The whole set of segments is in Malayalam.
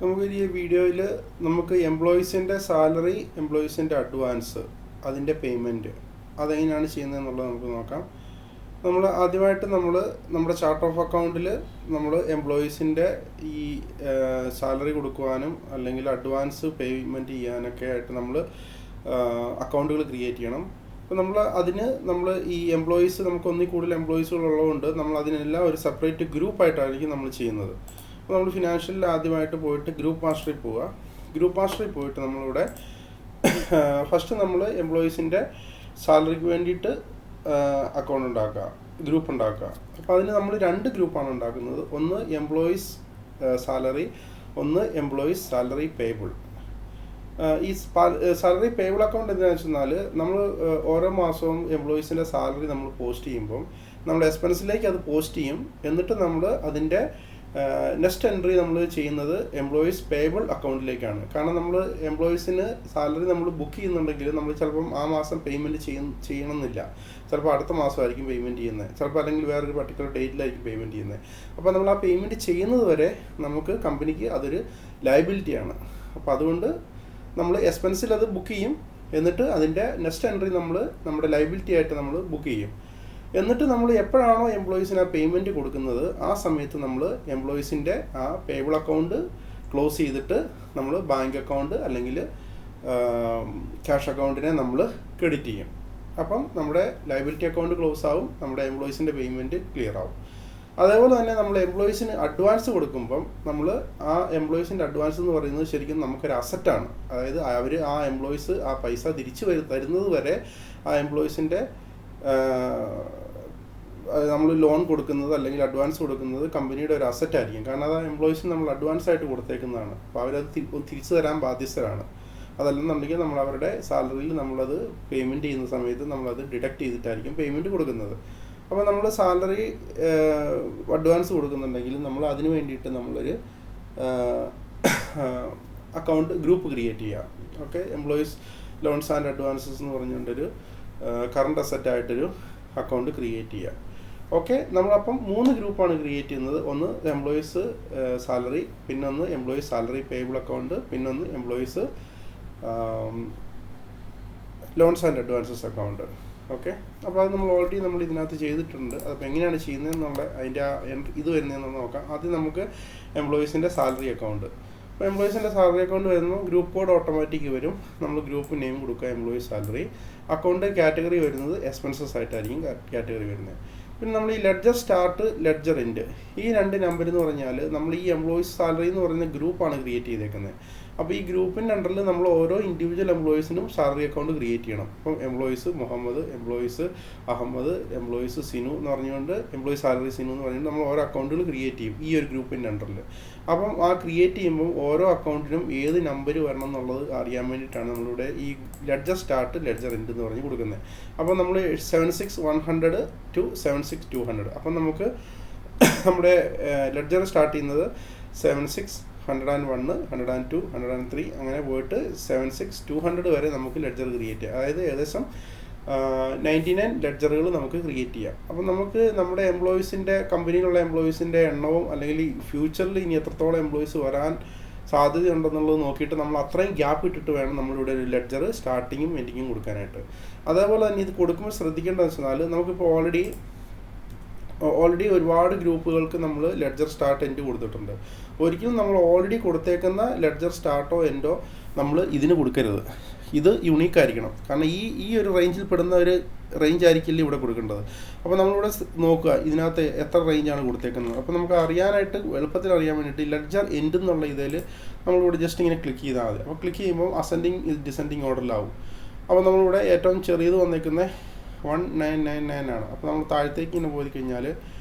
നമുക്ക് ഈ വീഡിയോയിൽ നമുക്ക് എംപ്ലോയീസിൻ്റെ സാലറി, എംപ്ലോയീസിൻ്റെ അഡ്വാൻസ്, അതിൻ്റെ പേയ്മെൻറ്റ് അതെങ്ങനെയാണ് ചെയ്യുന്നതെന്നുള്ളത് നമുക്ക് നോക്കാം. നമ്മൾ ആദ്യമായിട്ട് നമ്മുടെ ചാർട്ട് ഓഫ് അക്കൗണ്ടിൽ നമ്മൾ എംപ്ലോയീസിൻ്റെ ഈ സാലറി കൊടുക്കുവാനും അല്ലെങ്കിൽ അഡ്വാൻസ് പേയ്മെൻറ്റ് ചെയ്യാനൊക്കെ ആയിട്ട് നമ്മൾ അക്കൗണ്ടുകൾ ക്രിയേറ്റ് ചെയ്യണം. അപ്പോൾ നമ്മൾ ഈ എംപ്ലോയീസ് നമുക്ക് ഒന്നിൽ കൂടുതൽ എംപ്ലോയീസുകളുള്ളതുകൊണ്ട് നമ്മൾ അതിനെല്ലാം ഒരു സെപ്പറേറ്റ് ഗ്രൂപ്പായിട്ടായിരിക്കും നമ്മൾ ചെയ്യുന്നത്. അപ്പോൾ നമ്മൾ ഫിനാൻഷ്യലിൽ ആദ്യമായിട്ട് പോയിട്ട് ഗ്രൂപ്പ് മാസ്റ്ററിൽ പോവുക. ഗ്രൂപ്പ് മാസ്റ്ററിൽ പോയിട്ട് നമ്മളിവിടെ ഫസ്റ്റ് നമ്മൾ എംപ്ലോയീസിൻ്റെ സാലറിക്ക് വേണ്ടിയിട്ട് അക്കൗണ്ട് ഉണ്ടാക്കുക, ഗ്രൂപ്പ് ഉണ്ടാക്കുക. അപ്പോൾ അതിന് നമ്മൾ രണ്ട് ഗ്രൂപ്പാണ് ഉണ്ടാക്കുന്നത്. ഒന്ന് എംപ്ലോയീസ് സാലറി, ഒന്ന് എംപ്ലോയീസ് സാലറി പേബിൾ. ഈ സാലറി പേബിൾ അക്കൗണ്ട് എന്താണെന്ന് വെച്ചാൽ നമ്മൾ ഓരോ മാസവും എംപ്ലോയീസിൻ്റെ സാലറി നമ്മൾ പോസ്റ്റ് ചെയ്യുമ്പം നമ്മൾ എക്സ്പെൻസിലേക്ക് അത് പോസ്റ്റ് ചെയ്യും. എന്നിട്ട് നമ്മൾ അതിൻ്റെ നെക്സ്റ്റ് എൻട്രി നമ്മൾ ചെയ്യുന്നത് എംപ്ലോയീസ് പേബിൾ അക്കൗണ്ടിലേക്കാണ്. കാരണം നമ്മൾ എംപ്ലോയീസിന് സാലറി നമ്മൾ ബുക്ക് ചെയ്യുന്നുണ്ടെങ്കിൽ നമ്മൾ ചിലപ്പം ആ മാസം പേയ്മെൻറ്റ് ചെയ്യണമെന്നില്ല. ചിലപ്പോൾ അടുത്ത മാസമായിരിക്കും പേയ്മെൻറ്റ് ചെയ്യുന്നത്, ചിലപ്പോൾ അല്ലെങ്കിൽ വേറൊരു പർട്ടിക്കുലർ ഡേറ്റിലായിരിക്കും പേയ്മെൻറ്റ് ചെയ്യുന്നത്. അപ്പോൾ നമ്മൾ ആ പേയ്മെൻറ്റ് ചെയ്യുന്നത് വരെ നമുക്ക് കമ്പനിക്ക് അതൊരു ലയബിലിറ്റിയാണ്. അപ്പോൾ അതുകൊണ്ട് നമ്മൾ എക്സ്പെൻസിൽ അത് ബുക്ക് ചെയ്യും. എന്നിട്ട് അതിൻ്റെ നെക്സ്റ്റ് എൻട്രി നമ്മുടെ ലയബിലിറ്റി ആയിട്ട് നമ്മൾ ബുക്ക് ചെയ്യും. എന്നിട്ട് നമ്മൾ എപ്പോഴാണോ എംപ്ലോയീസിന് ആ പേയ്മെൻറ്റ് കൊടുക്കുന്നത് ആ സമയത്ത് നമ്മൾ എംപ്ലോയീസിൻ്റെ ആ പേബിൾ അക്കൗണ്ട് ക്ലോസ് ചെയ്തിട്ട് നമ്മൾ ബാങ്ക് അക്കൗണ്ട് അല്ലെങ്കിൽ ക്യാഷ് അക്കൗണ്ടിനെ നമ്മൾ ക്രെഡിറ്റ് ചെയ്യും. അപ്പം നമ്മുടെ ലയബിലിറ്റി അക്കൗണ്ട് ക്ലോസ് ആവും, നമ്മുടെ എംപ്ലോയീസിൻ്റെ പേയ്മെൻറ്റ് ക്ലിയർ ആവും. അതേപോലെ തന്നെ നമ്മൾ എംപ്ലോയീസിന് അഡ്വാൻസ് കൊടുക്കുമ്പം നമ്മൾ ആ എംപ്ലോയീസിൻ്റെ അഡ്വാൻസ് എന്ന് പറയുന്നത് ശരിക്കും നമുക്കൊരു അസറ്റാണ്. അതായത് അവർ ആ എംപ്ലോയീസ് ആ പൈസ തിരിച്ച് തരുന്നത് വരെ ആ എംപ്ലോയീസിൻ്റെ നമ്മൾ ലോൺ കൊടുക്കുന്നത് അല്ലെങ്കിൽ അഡ്വാൻസ് കൊടുക്കുന്നത് കമ്പനിയുടെ ഒരു അസറ്റായിരിക്കും. കാരണം അത് ആ എംപ്ലോയീസിന് നമ്മൾ അഡ്വാൻസ് ആയിട്ട് കൊടുത്തേക്കുന്നതാണ്. അപ്പോൾ അവരത് തിരിച്ചു തരാൻ ബാധ്യസ്ഥരാണ്. അതല്ലെന്നുണ്ടെങ്കിൽ നമ്മൾ അവരുടെ സാലറിയിൽ നമ്മളത് പേയ്മെൻറ്റ് ചെയ്യുന്ന സമയത്ത് നമ്മളത് ഡിഡക്റ്റ് ചെയ്തിട്ടായിരിക്കും പേയ്മെൻറ്റ് കൊടുക്കുന്നത്. അപ്പോൾ നമ്മൾ സാലറി അഡ്വാൻസ് കൊടുക്കുന്നുണ്ടെങ്കിൽ നമ്മൾ അതിന് വേണ്ടിയിട്ട് നമ്മളൊരു അക്കൗണ്ട് ഗ്രൂപ്പ് ക്രിയേറ്റ് ചെയ്യുക. Okay, employees loans and advances എന്ന് പറഞ്ഞുകൊണ്ടൊരു കറണ്ട് അസറ്റായിട്ടൊരു അക്കൗണ്ട് ക്രിയേറ്റ് ചെയ്യുക. ഓക്കെ, നമ്മളപ്പം 3 ഗ്രൂപ്പാണ് ക്രിയേറ്റ് ചെയ്യുന്നത്. ഒന്ന് എംപ്ലോയീസ് സാലറി, പിന്നൊന്ന് എംപ്ലോയീസ് സാലറി പേബിൾ അക്കൗണ്ട്, പിന്നൊന്ന് employees loans and advances account. Okay, അപ്പോൾ അത് നമ്മൾ ഓൾറെഡി ഇതിനകത്ത് ചെയ്തിട്ടുണ്ട്. അപ്പോൾ എങ്ങനെയാണ് ചെയ്യുന്നതെന്നുള്ള അതിൻ്റെ ഇത് വരുന്നതെന്ന് നോക്കാം. ആദ്യം നമുക്ക് എംപ്ലോയീസിൻ്റെ സാലറി അക്കൗണ്ട്. അപ്പോൾ എംപ്ലോയീസിൻ്റെ സാലറി അക്കൗണ്ട് വരുമ്പോൾ ഗ്രൂപ്പ് കോഡ് ഓട്ടോമാറ്റിക് വരും. നമ്മൾ ഗ്രൂപ്പ് നെയിം കൊടുക്കുക എംപ്ലോയീസ് സാലറി. അക്കൗണ്ട് കാറ്റഗറി വരുന്നത് എക്സ്പെൻസസ് ആയിട്ടായിരിക്കും കാറ്റഗറി വരുന്നത്. പിന്നെ നമ്മൾ ഈ ലെഡ്ജർ സ്റ്റാർട്ട്, ലെഡ്ജർ എൻഡ്, ഈ 2 നമ്പർ എന്ന് പറഞ്ഞാൽ നമ്മൾ ഈ എംപ്ലോയീസ് സാലറി എന്ന് പറയുന്ന ഗ്രൂപ്പാണ് ക്രിയേറ്റ് ചെയ്തേക്കുന്നത്. അപ്പോൾ ഈ ഗ്രൂപ്പിൻ്റെ അണ്ടറിൽ നമ്മൾ ഓരോ ഇൻഡിവിജ്വൽ എംപ്ലോയീസിനും സാലറി അക്കൗണ്ട് ക്രിയേറ്റ് ചെയ്യണം. അപ്പം employees Muhammad, employees Ahmed, employees Sinu എന്ന് പറഞ്ഞുകൊണ്ട് എംപ്ലോയീസ് സാലറി സിനു എന്ന് പറഞ്ഞുകൊണ്ട് നമ്മൾ ഓരോ അക്കൗണ്ടുകൾ ക്രിയേറ്റ് ചെയ്യും ഈ ഒരു ഗ്രൂപ്പിൻ്റെ അണ്ടറിൽ. അപ്പം ആ ക്രിയേറ്റ് ചെയ്യുമ്പോൾ ഓരോ അക്കൗണ്ടിനും ഏത് നമ്പർ വരണം എന്നുള്ളത് അറിയാൻ വേണ്ടിയിട്ടാണ് നമ്മളിവിടെ ഈ ലെഡ്ജർ സ്റ്റാർട്ട്, ലെഡ്ജർ എൻഡ് എന്ന് പറഞ്ഞ് കൊടുക്കുന്നത്. അപ്പോൾ നമ്മൾ 76-100 to 76-200. അപ്പം നമുക്ക് നമ്മുടെ ലെഡ്ജർ സ്റ്റാർട്ട് ചെയ്യുന്നത് 76, 101, 102, 103 അങ്ങനെ പോയിട്ട് 76-200 വരെ നമുക്ക് ലെഡ്ജർ ക്രിയേറ്റ് ചെയ്യാം. അതായത് ഏകദേശം 99 ലെഡ്ജറുകൾ നമുക്ക് ക്രിയേറ്റ് ചെയ്യാം. അപ്പം നമുക്ക് നമ്മുടെ എംപ്ലോയീസിൻ്റെ കമ്പനിയിലുള്ള എംപ്ലോയീസിൻ്റെ എണ്ണവും അല്ലെങ്കിൽ ഈ ഫ്യൂച്ചറിൽ ഇനി എത്രത്തോളം എംപ്ലോയീസ് വരാൻ സാധ്യതയുണ്ടെന്നുള്ളത് നോക്കിയിട്ട് നമ്മൾ അത്രയും ഗ്യാപ്പ് ഇട്ടിട്ട് വേണം നമ്മളിവിടെ ഒരു ലെഡ്ജർ സ്റ്റാർട്ടിങ്ങും എൻഡിങ്ങും കൊടുക്കാനായിട്ട്. അതേപോലെ തന്നെ ഇത് കൊടുക്കുമ്പോൾ ശ്രദ്ധിക്കേണ്ടതെന്ന് വെച്ചാൽ നമുക്കിപ്പോൾ ഓൾറെഡി ഒരുപാട് ഗ്രൂപ്പുകൾക്ക് നമ്മൾ ലെഡ്ജർ സ്റ്റാർട്ട് എൻഡ് കൊടുത്തിട്ടുണ്ട്. ഒരിക്കലും നമ്മൾ ഓൾറെഡി കൊടുത്തേക്കുന്ന ലെഡ്ജർ സ്റ്റാർട്ടോ എൻഡോ നമ്മൾ ഇതിന് കൊടുക്കരുത്. ഇത് യുണീക്ക് ആയിരിക്കണം. കാരണം ഈ ഒരു റേഞ്ചിൽ പെടുന്ന ഒരു റേഞ്ച് ആയിരിക്കില്ല ഇവിടെ കൊടുക്കേണ്ടത്. അപ്പോൾ നമ്മളിവിടെ നോക്കുക ഇതിനകത്ത് എത്ര റേഞ്ചാണ് കൊടുത്തേക്കുന്നത്. അപ്പോൾ നമുക്ക് അറിയാനായിട്ട് എളുപ്പത്തിൽ അറിയാൻ വേണ്ടിയിട്ട് ലെഡ്ജർ എൻഡ് എന്നുള്ള ഇതിൽ നമ്മളിവിടെ ജസ്റ്റ് ഇങ്ങനെ ക്ലിക്ക് ചെയ്താൽ മതി. അപ്പോൾ ക്ലിക്ക് ചെയ്യുമ്പോൾ അസെൻഡിങ് ഡിസെൻഡിങ് ഓർഡറിലാവും. അപ്പോൾ നമ്മളിവിടെ ഏറ്റവും ചെറിയത് വന്നേക്കുന്നത് 1999 ആണ്. അപ്പോൾ നമ്മൾ താഴത്തേക്ക് ഇങ്ങനെ പോയി കഴിഞ്ഞാൽ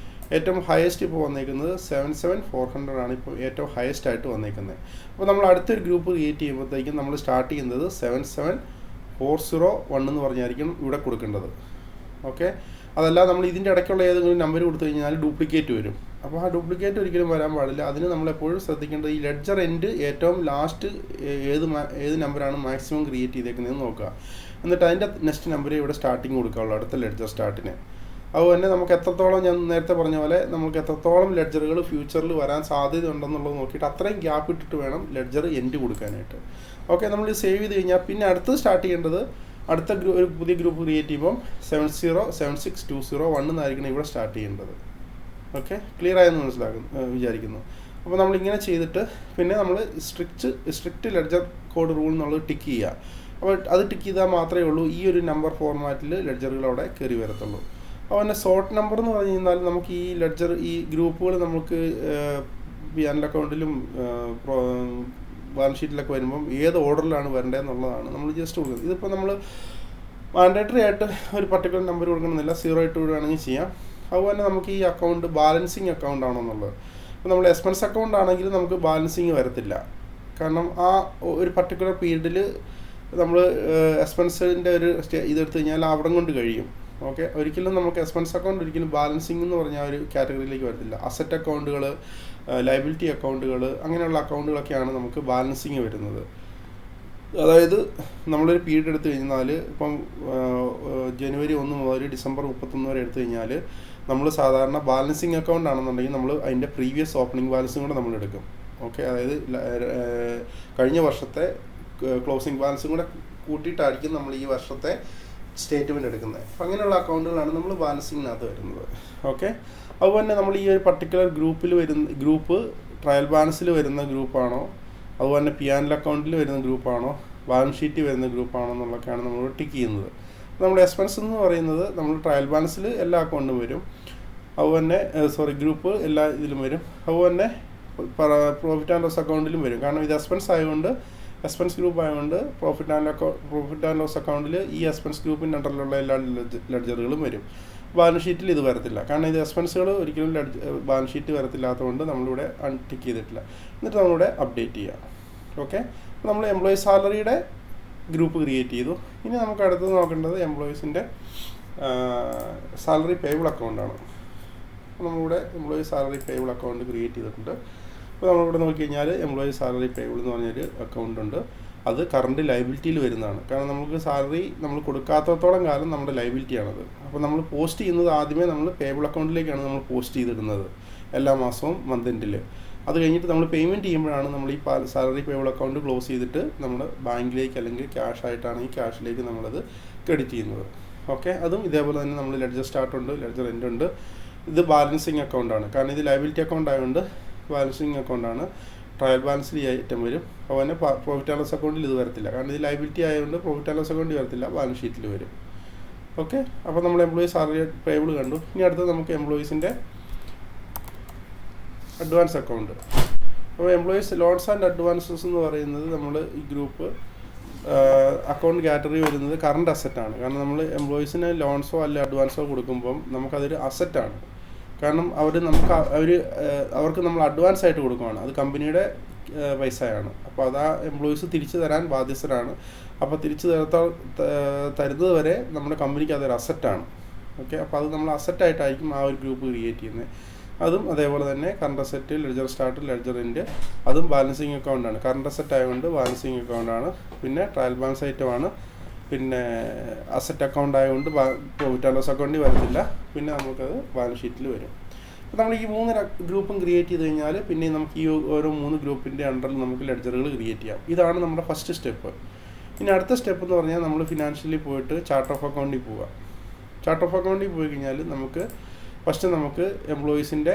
ഏറ്റവും ഹയസ്റ്റ് ഇപ്പോൾ വന്നേക്കുന്നത് 77-400 ആണ് ഇപ്പോൾ ഏറ്റവും ഹയസ്റ്റ് ആയിട്ട് വന്നേക്കുന്നത്. അപ്പോൾ നമ്മൾ അടുത്തൊരു ഗ്രൂപ്പ് ക്രിയേറ്റ് ചെയ്യുമ്പോഴത്തേക്കും നമ്മൾ സ്റ്റാർട്ട് ചെയ്യുന്നത് 77-401 എന്ന് പറഞ്ഞായിരിക്കും ഇവിടെ കൊടുക്കേണ്ടത്. ഓക്കെ, അതല്ല നമ്മൾ ഇതിൻ്റെ ഇടയ്ക്കുള്ള ഏതെങ്കിലും നമ്പർ കൊടുത്തു കഴിഞ്ഞാൽ ഡ്യൂപ്ലിക്കേറ്റ് വരും. അപ്പോൾ ആ ഡ്യൂപ്ലിക്കേറ്റ് ഒരിക്കലും വരാൻ പാടില്ല. അതിന് നമ്മളെപ്പോഴും ശ്രദ്ധിക്കേണ്ടത് ഈ ലെഡ്ജർ എൻഡ് ഏറ്റവും ലാസ്റ്റ് ഏത് നമ്പറാണ് മാക്സിമം ക്രിയേറ്റ് ചെയ്തേക്കുന്നതെന്ന് നോക്കുക. എന്നിട്ട് അതിൻ്റെ നെക്സ്റ്റ് നമ്പർ ഇവിടെ സ്റ്റാർട്ടിങ് കൊടുക്കാവുള്ളൂ അടുത്ത ലെഡ്ജർ സ്റ്റാർട്ടിന്. അതുപോലെ തന്നെ നമുക്ക് എത്രത്തോളം, ഞാൻ നേരത്തെ പറഞ്ഞ പോലെ നമുക്ക് എത്രത്തോളം ലെഡ്ജറുകൾ ഫ്യൂച്ചറിൽ വരാൻ സാധ്യത ഉണ്ടെന്നുള്ളത് നോക്കിയിട്ട് അത്രയും ഗ്യാപ്പ് ഇട്ടിട്ട് വേണം ലെഡ്ജർ എൻഡ് കൊടുക്കാനായിട്ട്. ഓക്കെ, നമ്മൾ സേവ് ചെയ്ത് കഴിഞ്ഞാൽ പിന്നെ അടുത്തത് സ്റ്റാർട്ട് ചെയ്യേണ്ടത്, അടുത്ത ഒരു പുതിയ ഗ്രൂപ്പ് ക്രിയേറ്റ് ചെയ്യുമ്പം 707620 എന്നായിരിക്കണം ഇവിടെ സ്റ്റാർട്ട് ചെയ്യേണ്ടത്. ഓക്കെ, ക്ലിയർ ആയെന്ന് വിചാരിക്കുന്നു. അപ്പോൾ നമ്മളിങ്ങനെ ചെയ്തിട്ട് പിന്നെ നമ്മൾ സ്ട്രിക്റ്റ് ലെഡ്ജർ കോഡ് റൂൾ എന്നുള്ളത് ടിക്ക് ചെയ്യുക. അപ്പോൾ അത് ടിക്ക് ചെയ്താൽ മാത്രമേ ഉള്ളൂ ഈ ഒരു നമ്പർ ഫോർമാറ്റിൽ ലെഡ്ജറുകൾ അവിടെ കയറി വരത്തുള്ളൂ. അപ്പോൾ തന്നെ സോർട്ട് നമ്പർ എന്ന് പറഞ്ഞു കഴിഞ്ഞാൽ നമുക്ക് ഈ ലെഡ്ജർ, ഈ ഗ്രൂപ്പുകൾ നമുക്ക് PNL അക്കൗണ്ടിലും ബാലൻസ് ഷീറ്റിലൊക്കെ വരുമ്പം ഏത് ഓർഡറിലാണ് വരേണ്ടതെന്നുള്ളതാണ് നമ്മൾ ജസ്റ്റ് കൊടുക്കുന്നത്. ഇതിപ്പോൾ നമ്മൾ മാൻഡേറ്ററി ആയിട്ട് ഒരു പർട്ടിക്കുലർ നമ്പർ കൊടുക്കണമെന്നില്ല, 0 ഇട്ട് വിടുകയാണെങ്കിൽ ചെയ്യാം. അതുപോലെ തന്നെ നമുക്ക് ഈ അക്കൗണ്ട് ബാലൻസിങ് അക്കൗണ്ട് ആണെന്നുള്ളത്. ഇപ്പോൾ നമ്മൾ എക്സ്പെൻസ് അക്കൗണ്ട് ആണെങ്കിൽ നമുക്ക് ബാലൻസിങ് വരത്തില്ല. കാരണം ആ ഒരു പർട്ടിക്കുലർ പീരീഡിൽ നമ്മൾ എക്സ്പെൻസിൻ്റെ ഒരു ഇതെടുത്ത് കഴിഞ്ഞാൽ അവിടെ കൊണ്ട് കഴിയും. ഓക്കെ, ഒരിക്കലും നമുക്ക് എക്സ്പെൻസ് അക്കൗണ്ട് ഒരിക്കലും ബാലൻസിങ് എന്ന് പറഞ്ഞാൽ ഒരു കാറ്റഗറിയിലേക്ക് വരത്തില്ല. അസറ്റ് അക്കൗണ്ടുകൾ, ലയബിലിറ്റി അക്കൗണ്ടുകൾ, അങ്ങനെയുള്ള അക്കൗണ്ടുകളൊക്കെയാണ് നമുക്ക് ബാലൻസിങ് വരുന്നത്. അതായത് നമ്മളൊരു പീരീഡ് എടുത്തു കഴിഞ്ഞാൽ ഇപ്പം ജനുവരി 1 മുതൽ ഡിസംബർ 31 വരെ എടുത്തു കഴിഞ്ഞാൽ നമ്മൾ സാധാരണ ബാലൻസിങ് അക്കൗണ്ട് ആണെന്നുണ്ടെങ്കിൽ നമ്മൾ അതിൻ്റെ പ്രീവിയസ് ഓപ്പണിംഗ് ബാലൻസും കൂടെ നമ്മൾ എടുക്കും. ഓക്കെ, അതായത് കഴിഞ്ഞ വർഷത്തെ ക്ലോസിംഗ് ബാലൻസും കൂടെ കൂട്ടിയിട്ടായിരിക്കും നമ്മൾ ഈ വർഷത്തെ സ്റ്റേറ്റ്മെൻറ്റ് എടുക്കുന്നത്. അപ്പം അങ്ങനെയുള്ള അക്കൗണ്ടുകളാണ് നമ്മൾ ബാലൻസിങ്ങിനകത്ത് വരുന്നത്. ഓക്കെ, അതുപോലെ തന്നെ നമ്മൾ ഈ ഒരു പർട്ടിക്കുലർ ഗ്രൂപ്പ് ട്രയൽ ബാലൻസിൽ വരുന്ന ഗ്രൂപ്പാണോ, അതുപോലെ തന്നെ PNL അക്കൗണ്ടിൽ വരുന്ന ഗ്രൂപ്പാണോ, ബാലൻസ് ഷീറ്റ് വരുന്ന ഗ്രൂപ്പാണോ എന്നുള്ളതൊക്കെയാണ് നമ്മൾ ടിക്ക് ചെയ്യുന്നത്. നമ്മുടെ എക്സ്പെൻസ് എന്ന് പറയുന്നത് നമ്മൾ ട്രയൽ ബാലൻസിൽ എല്ലാ അക്കൗണ്ടും വരും. അതുപോലെ തന്നെ ഗ്രൂപ്പ് എല്ലാ ഇതിലും വരും. അതുപോലെ തന്നെ പ്രോഫിറ്റ് ആൻഡ് ലോസ് അക്കൗണ്ടിലും വരും. കാരണം ഇത് എക്സ്പെൻസ് ആയതുകൊണ്ട്, എക്സ്പെൻസ് ഗ്രൂപ്പ് ആയതുകൊണ്ട് പ്രോഫിറ്റ് ആൻഡ് ലോസ് അക്കൗണ്ടിൽ ഈ എക്സ്പെൻസ് ഗ്രൂപ്പിൻ്റെ അണ്ടറിലുള്ള എല്ലാ ലെഡ്ജറുകളും വരും. ബാലൻസ് ഷീറ്റിൽ ഇത് വരത്തില്ല. കാരണം ഇത് എക്സ്പെൻസുകൾ ഒരിക്കലും ബാലൻസ് ഷീറ്റ് വരത്തില്ലാത്തതുകൊണ്ട് നമ്മളിവിടെ അൺടിക്ക് ചെയ്തിട്ടില്ല. എന്നിട്ട് നമ്മളിവിടെ അപ്ഡേറ്റ് ചെയ്യാം. ഓക്കെ, അപ്പോൾ നമ്മൾ എംപ്ലോയി സാലറിയുടെ ഗ്രൂപ്പ് ക്രിയേറ്റ് ചെയ്തു. ഇനി നമുക്ക് അടുത്തത് നോക്കേണ്ടത് എംപ്ലോയീസിൻ്റെ സാലറി പേബിൾ അക്കൗണ്ടാണ്. നമ്മളിവിടെ employee salary payable account create ചെയ്തിട്ടുണ്ട്. അപ്പോൾ നമ്മളിവിടെ നോക്കിക്കഴിഞ്ഞാൽ എംപ്ലോയി സാലറി പേബിൾ എന്ന് പറഞ്ഞൊരു അക്കൗണ്ട് ഉണ്ട്. അത് കറണ്ട് ലയബിലിറ്റിയിൽ വരുന്നതാണ്. കാരണം നമുക്ക് സാലറി നമ്മൾ കൊടുക്കാത്തത്തോളം കാലം നമ്മുടെ ലയബിലിറ്റിയാണത്. അപ്പോൾ നമ്മൾ പോസ്റ്റ് ചെയ്യുന്നത് ആദ്യമേ നമ്മൾ പേബിൾ അക്കൗണ്ടിലേക്കാണ് നമ്മൾ പോസ്റ്റ് ചെയ്തിടുന്നത് എല്ലാ മാസവും മന്ത് എൻഡിൽ. അത് കഴിഞ്ഞിട്ട് നമ്മൾ പേയ്മെൻറ്റ് ചെയ്യുമ്പോഴാണ് നമ്മൾ ഈ സാലറി പേബിൾ അക്കൗണ്ട് ക്ലോസ് ചെയ്തിട്ട് നമ്മൾ ബാങ്കിലേക്ക് അല്ലെങ്കിൽ ക്യാഷ് ആയിട്ടാണെങ്കിൽ ക്യാഷിലേക്ക് നമ്മളത് ക്രെഡിറ്റ് ചെയ്യുന്നത്. ഓക്കെ, അതും ഇതേപോലെ തന്നെ നമ്മൾ ലെഡ്ജർ സ്റ്റാർട്ട് ഉണ്ട്, ലെഡ്ജർ എൻഡ് ഉണ്ട്. ഇത് ബാലൻസിങ് അക്കൗണ്ടാണ്. കാരണം ഇത് ലയബിലിറ്റി അക്കൗണ്ട് ആയതുകൊണ്ട് ബാലൻസിങ് അക്കൗണ്ടാണ്. ട്രയൽ ബാലൻസിൽ ഈ ഐറ്റം വരും. അതുപോലെ പ്രോഫിറ്റ് ആൻഡ് ലോസ് അക്കൗണ്ടിൽ ഇത് വരത്തില്ല. കാരണം ഇത് ലയബിലിറ്റി ആയതുകൊണ്ട് പ്രോഫിറ്റ് ആൻഡ് ലോസ് അക്കൗണ്ടിൽ വരത്തില്ല, ബാലൻസ് ഷീറ്റിൽ വരും. ഓക്കെ, അപ്പോൾ നമ്മൾ എംപ്ലോയി സാലറി പേബിൾ കണ്ടു. ഇനി അടുത്തത് നമുക്ക് എംപ്ലോയീസിൻ്റെ അഡ്വാൻസ് അക്കൗണ്ട്. അപ്പോൾ എംപ്ലോയീസ് ലോൺസ് ആൻഡ് അഡ്വാൻസസ് എന്ന് പറയുന്നത് നമ്മൾ ഈ ഗ്രൂപ്പ് അക്കൗണ്ട് കാറ്റഗറി വരുന്നത് കറണ്ട് അസറ്റാണ്. കാരണം നമ്മൾ എംപ്ലോയീസിന് ലോൺസോ അല്ല അഡ്വാൻസോ കൊടുക്കുമ്പം നമുക്കതൊരു അസറ്റാണ്. കാരണം അവർക്ക് നമ്മൾ അഡ്വാൻസ് ആയിട്ട് കൊടുക്കുകയാണ്. അത് കമ്പനിയുടെ പൈസയാണ്. അപ്പോൾ അത് ആ എംപ്ലോയീസ് തിരിച്ചു തരാൻ ബാധ്യസ്ഥരാണ്. അപ്പോൾ തിരിച്ചു തരുന്നത് വരെ നമ്മുടെ കമ്പനിക്ക് അതൊരു അസറ്റാണ്. ഓക്കെ, അപ്പോൾ അത് നമ്മൾ അസറ്റായിട്ടായിരിക്കും ആ ഒരു ഗ്രൂപ്പ് ക്രിയേറ്റ് ചെയ്യുന്നത്. അതും അതേപോലെ തന്നെ current asset, ledger start, ledger end, അതും ബാലൻസിങ് അക്കൗണ്ടാണ്. കറണ്ട് അസറ്റ് ആയതുകൊണ്ട് ബാലൻസിങ് അക്കൗണ്ടാണ്. പിന്നെ ട്രയൽ ബാലൻസ് ഐറ്റമാണ്. പിന്നെ അസറ്റ് അക്കൗണ്ട് ആയതുകൊണ്ട് പ്രോഫിറ്റ് ആൻഡ് ലോസ് അക്കൗണ്ടിൽ വരത്തില്ല. പിന്നെ നമുക്കത് ബാലൻസ് ഷീറ്റിൽ വരും. അപ്പോൾ നമ്മൾ ഈ 3 ഗ്രൂപ്പും ക്രിയേറ്റ് ചെയ്ത് കഴിഞ്ഞാൽ പിന്നെ നമുക്ക് ഈ ഓരോ 3 ഗ്രൂപ്പിൻ്റെ അണ്ടറിൽ നമുക്ക് ലെഡ്ജറുകൾ ക്രിയേറ്റ് ചെയ്യാം. ഇതാണ് നമ്മുടെ ഫസ്റ്റ് സ്റ്റെപ്പ്. ഇനി അടുത്ത സ്റ്റെപ്പ് എന്ന് പറഞ്ഞാൽ നമ്മൾ ഫിനാൻഷ്യലി പോയിട്ട് ചാർട്ട് ഓഫ് അക്കൗണ്ടിൽ പോവുക. ചാർട്ട് ഓഫ് അക്കൗണ്ടിൽ പോയി കഴിഞ്ഞാൽ നമുക്ക് എംപ്ലോയീസിൻ്റെ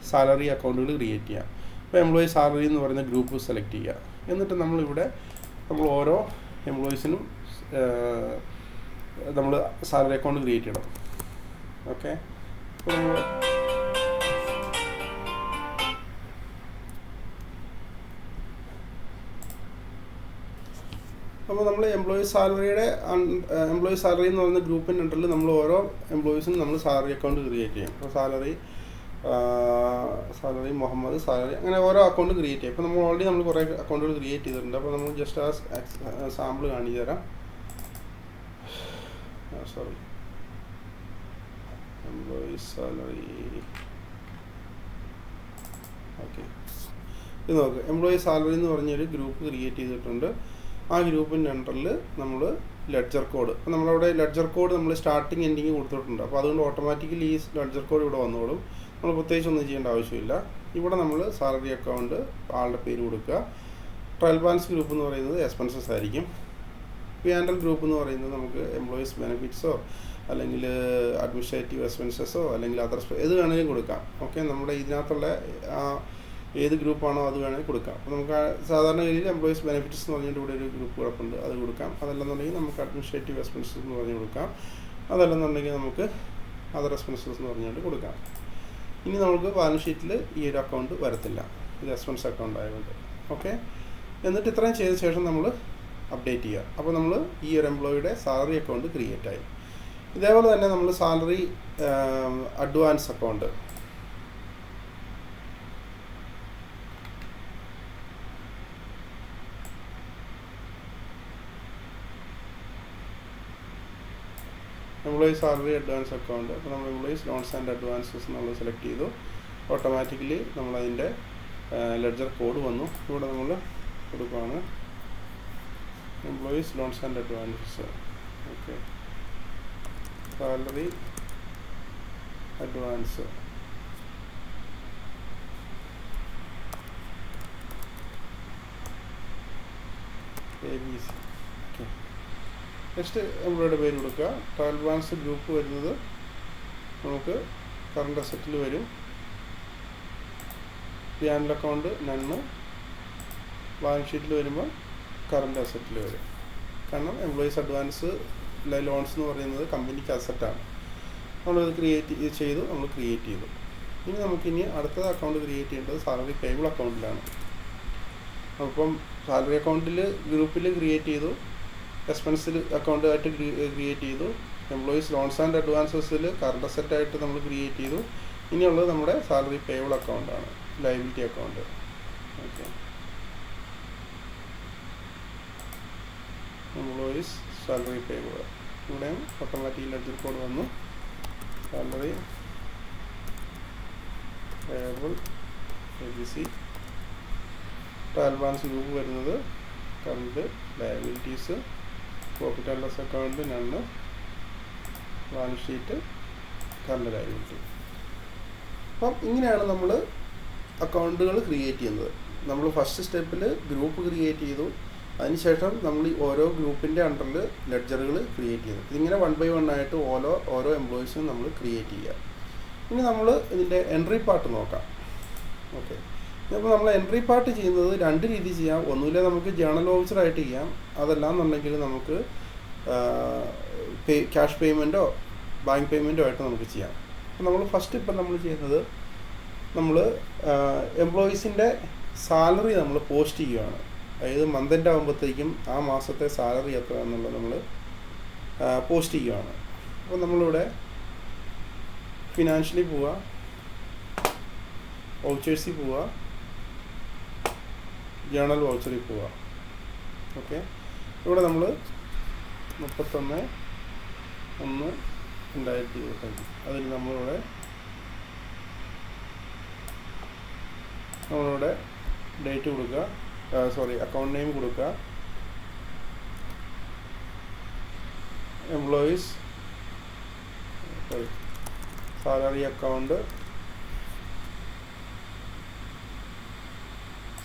സാലറി അക്കൗണ്ടുകൾ ക്രിയേറ്റ് ചെയ്യാം. അപ്പോൾ എംപ്ലോയി സാലറി എന്ന് പറയുന്ന ഗ്രൂപ്പ് സെലക്ട് ചെയ്യുക. എന്നിട്ട് നമ്മൾ ഓരോ എംപ്ലോയീസിനും നമ്മൾ സാലറി അക്കൗണ്ട് ക്രിയേറ്റ് ചെയ്യണം. ഓക്കെ, അപ്പോൾ നമ്മൾ എംപ്ലോയി സാലറി എന്ന് പറയുന്ന ഗ്രൂപ്പിൻ്റെ അണ്ടറിൽ നമ്മൾ ഓരോ എംപ്ലോയീസിനും നമ്മൾ സാലറി അക്കൗണ്ട് ക്രിയേറ്റ് ചെയ്യും. അപ്പോൾ സാലറി മുഹമ്മദ്, സാലറി, അങ്ങനെ ഓരോ അക്കൗണ്ട് ക്രിയേറ്റ് ചെയ്യും. അപ്പോൾ നമ്മൾ ഓൾറെഡി കുറേ അക്കൗണ്ടുകൾ ക്രിയേറ്റ് ചെയ്തിട്ടുണ്ട്. അപ്പോൾ നമ്മൾ ജസ്റ്റ് ആ സാമ്പിൾ കാണിച്ചു തരാം. Employee salary. ഓക്കെ, ഇത് നോക്ക്, എംപ്ലോയി സാലറി എന്ന് പറഞ്ഞൊരു ഗ്രൂപ്പ് ക്രിയേറ്റ് ചെയ്തിട്ടുണ്ട്. ആ ഗ്രൂപ്പിൻ്റെ അണ്ടറിൽ നമ്മൾ ലെഡ്ജർ കോഡ്, അപ്പോൾ നമ്മളവിടെ ലെഡ്ജർ കോഡ് നമ്മൾ സ്റ്റാർട്ടിങ് എൻഡിങ് കൊടുത്തിട്ടുണ്ട്. അപ്പോൾ അതുകൊണ്ട് ഓട്ടോമാറ്റിക്കലി ഈ ലെഡ്ജർ കോഡ് ഇവിടെ വന്നോളും. നമ്മൾ പ്രത്യേകിച്ച് ഒന്നും ചെയ്യേണ്ട ആവശ്യമില്ല. ഇവിടെ നമ്മൾ സാലറി അക്കൗണ്ട് ആളുടെ പേര് കൊടുക്കുക. ട്രയൽ ബാലൻസ് ഗ്രൂപ്പ് എന്ന് പറയുന്നത് എക്സ്പെൻസസ് ആയിരിക്കും. P&L ഗ്രൂപ്പ് എന്ന് പറയുന്നത് നമുക്ക് എംപ്ലോയീസ് ബെനിഫിറ്റ്സോ അല്ലെങ്കിൽ അഡ്മിനിസ്ട്രേറ്റീവ് എക്സ്പെൻസസോ അല്ലെങ്കിൽ അതർ ഏത് വേണമെങ്കിലും കൊടുക്കാം. ഓക്കെ, നമ്മുടെ ഇതിനകത്തുള്ള ഏത് ഗ്രൂപ്പാണോ അത് വേണമെങ്കിൽ കൊടുക്കാം. അപ്പോൾ നമുക്ക് സാധാരണ രീതിയിൽ എംപ്ലോയീസ് ബെനിഫിറ്റ്സ് എന്ന് പറഞ്ഞിട്ട് ഇവിടെ ഒരു ഗ്രൂപ്പ് കിടപ്പുണ്ട്, അത് കൊടുക്കാം. അതല്ലെന്നുണ്ടെങ്കിൽ നമുക്ക് അഡ്മിനിസ്ട്രേറ്റീവ് എക്സ്പെൻസസ് എന്ന് പറഞ്ഞ് കൊടുക്കാം. അതല്ലെന്നുണ്ടെങ്കിൽ നമുക്ക് അതർ എക്സ്പെൻസസ് എന്ന് പറഞ്ഞിട്ട് കൊടുക്കാം. ഇനി നമുക്ക് ബാലൻസ് ഷീറ്റിൽ ഈ ഒരു അക്കൗണ്ട് വരത്തില്ല, ഇത് എക്സ്പെൻസ് അക്കൗണ്ട് ആയതുകൊണ്ട്. ഓക്കെ, എന്നിട്ട് ഇത്രയും ചെയ്ത ശേഷം നമ്മൾ അപ്ഡേറ്റ് ചെയ്യുക. അപ്പോൾ നമ്മൾ ഈ ഒരു എംപ്ലോയിയുടെ സാലറി അക്കൗണ്ട് ക്രിയേറ്റ് ആയി. ഇതേപോലെ തന്നെ നമ്മൾ salary advance account, employee salary advance account. അപ്പോൾ നമ്മൾ എംപ്ലോയീസ് ലോൺസ് ആൻഡ് അഡ്വാൻസസ് നമ്മൾ സെലക്ട് ചെയ്തു. ഓട്ടോമാറ്റിക്കലി നമ്മളതിൻ്റെ ലെഡ്ജർ കോഡ് വന്നു. ഇവിടെ നമ്മൾ കൊടുക്കുകയാണ് എംപ്ലോയീസ് ലോൺസ് ആൻഡ് അഡ്വാൻസസ്. Okay, salary advance ABC. Okay, next എംപ്ലോയിയുടെ പേര് കൊടുക്കുക. ട്രയൽ ബാലൻസ് ഗ്രൂപ്പ് വരുന്നത് നമുക്ക് കറണ്ട് അസറ്റിൽ വരും. P&L അക്കൗണ്ട് നണ്ണ്, ബാലൻസ് ഷീറ്റിൽ വരുമ്പോൾ കറണ്ട് അസറ്റിൽ വരും. കാരണം എംപ്ലോയീസ് അഡ്വാൻസ് ലോൺസ് എന്ന് പറയുന്നത് കമ്പനിക്ക് അസറ്റാണ്. നമ്മളത് ക്രിയേറ്റ് ചെയ്തു. ഇനി നമുക്കിനി അടുത്ത അക്കൗണ്ട് ക്രിയേറ്റ് ചെയ്യേണ്ടത് സാലറി പേബിൾ അക്കൗണ്ടിലാണ്. അപ്പം സാലറി അക്കൗണ്ടിൽ ഗ്രൂപ്പിൽ ക്രിയേറ്റ് ചെയ്തു, എക്സ്പെൻസിൽ അക്കൗണ്ട് ആയിട്ട് ക്രിയേറ്റ് ചെയ്തു, എംപ്ലോയീസ് ലോൺസ് ആൻഡ് അഡ്വാൻസസിൽ കറണ്ട് അസറ്റായിട്ട് നമ്മൾ ക്രിയേറ്റ് ചെയ്തു. ഇനിയുള്ളത് നമ്മുടെ സാലറി പേബിൾ അക്കൗണ്ടാണ്, liability account. Okay, employees salary payable, ഇവിടെയും ഓട്ടോമാറ്റിക് ലെഡ്ജർ കോഡ് വന്നു. Salary payable ABC. Trial balance group വരുന്നത് current liabilities, profit and loss account നണ്ണ്, ബാലൻസ് ഷീറ്റ് കറണ്ട് ലയബിലിറ്റി. അപ്പം ഇങ്ങനെയാണ് നമ്മൾ അക്കൗണ്ടുകൾ ക്രിയേറ്റ് ചെയ്യുന്നത്. നമ്മൾ ഫസ്റ്റ് സ്റ്റെപ്പിൽ ഗ്രൂപ്പ് ക്രിയേറ്റ് ചെയ്തു. അതിനുശേഷം നമ്മൾ ഈ ഓരോ ഗ്രൂപ്പിൻ്റെ അണ്ടറിൽ ലെഡ്ജറുകൾ ക്രിയേറ്റ് ചെയ്തു. ഇതിങ്ങനെ 1 by 1 ആയിട്ട് ഓരോ എംപ്ലോയീസും നമ്മൾ ക്രിയേറ്റ് ചെയ്യുക. ഇനി നമ്മൾ ഇതിൻ്റെ എൻട്രി പാർട്ട് നോക്കാം. ഓക്കെ, അപ്പോൾ നമ്മൾ എൻട്രി പാർട്ട് ചെയ്യുന്നത് 2 രീതി ചെയ്യാം. ഒന്നുമില്ല, നമുക്ക് ജേണൽ വൗച്ചറായിട്ട് ചെയ്യാം. അതല്ലാന്നുണ്ടെങ്കിൽ നമുക്ക് ക്യാഷ് പേയ്മെൻറ്റോ ബാങ്ക് പേയ്മെൻറ്റോ ആയിട്ട് നമുക്ക് ചെയ്യാം. അപ്പോൾ നമ്മൾ ഫസ്റ്റ് ഇപ്പം നമ്മൾ ചെയ്യുന്നത് നമ്മൾ എംപ്ലോയീസിൻ്റെ സാലറി നമ്മൾ പോസ്റ്റ് ചെയ്യുകയാണ്. അതായത് മന്ത് എൻഡ് ആകുമ്പോഴത്തേക്കും ആ മാസത്തെ സാലറി എത്ര എന്നുള്ളത് നമ്മൾ പോസ്റ്റ് ചെയ്യുകയാണ്. അപ്പോൾ നമ്മളിവിടെ ഫിനാൻഷ്യലി പോവുക, വൗച്ചേഴ്സിൽ പോവുക, ജേണൽ വൗച്ചറിൽ പോവുക. ഓക്കെ, ഇവിടെ നമ്മൾ 31/1/2025 അതിൽ നമ്മളിവിടെ ഡേറ്റ് കൊടുക്കുക, അക്കൗണ്ട് നെയിം കൊടുക്കുക, employees salary account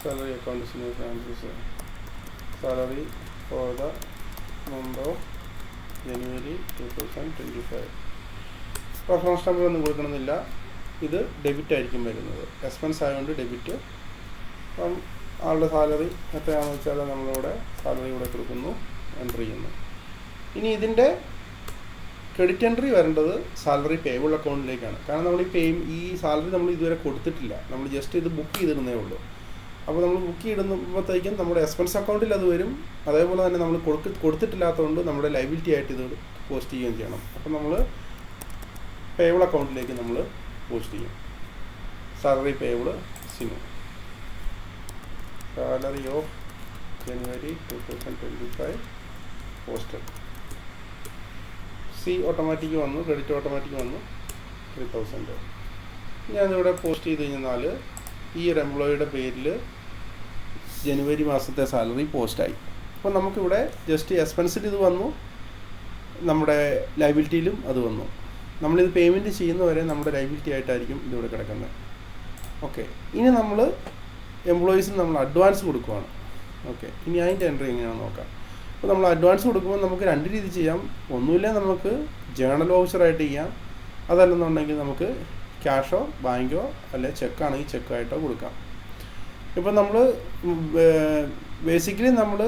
salary for the month of January 2025. Reference number ഒന്നും കൊടുക്കണമെന്നില്ല. ഇത് ഡെബിറ്റ് ആയിരിക്കും വരുന്നത്, എക്സ്പെൻസ് ആയതുകൊണ്ട് ഡെബിറ്റ്. അപ്പം ആളുടെ സാലറി എത്രയാണെന്ന് വെച്ചാൽ നമ്മളിവിടെ സാലറി ഇവിടെ കൊടുക്കുന്നു, എൻട്രി ചെയ്യുന്നു. ഇനി ഇതിൻ്റെ ക്രെഡിറ്റ് എൻട്രി വരേണ്ടത് സാലറി പേബിൾ അക്കൗണ്ടിലേക്കാണ്. കാരണം നമ്മൾ ഈ സാലറി നമ്മൾ ഇതുവരെ കൊടുത്തിട്ടില്ല, നമ്മൾ ജസ്റ്റ് ഇത് ബുക്ക് ചെയ്തിരുന്നേ ഉള്ളൂ. അപ്പോൾ നമ്മൾ ബുക്ക് ചെയ്യുമ്പോഴത്തേക്കും നമ്മുടെ എക്സ്പെൻസ് അക്കൗണ്ടിൽ അത് വരും. അതേപോലെ തന്നെ നമ്മൾ കൊടുത്തിട്ടില്ലാത്തതുകൊണ്ട് നമ്മുടെ ലയബിലിറ്റി ആയിട്ട് ഇത് പോസ്റ്റ് ചെയ്യുകയും ചെയ്യണം. അപ്പോൾ നമ്മൾ പേബിൾ അക്കൗണ്ടിലേക്ക് നമ്മൾ പോസ്റ്റ് ചെയ്യും. Salary payable Sinu, salary of January 2025 posted. C automatic വന്നു, ക്രെഡിറ്റ് ഓട്ടോമാറ്റിക് വന്നു 3000. ഞാനിവിടെ പോസ്റ്റ് ചെയ്ത് കഴിഞ്ഞാൽ ഈ ഒരു എംപ്ലോയിയുടെ പേരിൽ ജനുവരി മാസത്തെ സാലറി പോസ്റ്റായി. അപ്പോൾ നമുക്കിവിടെ ജസ്റ്റ് എക്സ്പെൻസിൽ ഇത് വന്നു, നമ്മുടെ ലയബിലിറ്റിയിലും അത് വന്നു. നമ്മളിത് പേയ്മെൻറ്റ് ചെയ്യുന്നവരെ നമ്മുടെ ലയബിലിറ്റി ആയിട്ടായിരിക്കും ഇതിവിടെ കിടക്കുന്നത്. ഓക്കെ, ഇനി നമ്മൾ എംപ്ലോയീസിന് നമ്മൾ അഡ്വാൻസ് കൊടുക്കുവാണ്. ഓക്കെ, ഇനി അതിൻ്റെ എൻട്രി എങ്ങനെയാണെന്ന് നോക്കാം. അപ്പോൾ നമ്മൾ അഡ്വാൻസ് കൊടുക്കുമ്പോൾ നമുക്ക് രണ്ട് രീതി ചെയ്യാം. ഒന്നുമില്ല, നമുക്ക് ജേണൽ വൗച്ചറായിട്ട് ചെയ്യാം, അതല്ലെന്നുണ്ടെങ്കിൽ നമുക്ക് ക്യാഷോ ബാങ്കോ അല്ലെ ചെക്കാണെങ്കിൽ ചെക്കായിട്ടോ കൊടുക്കാം. ഇപ്പം നമ്മൾ ബേസിക്കലി നമ്മൾ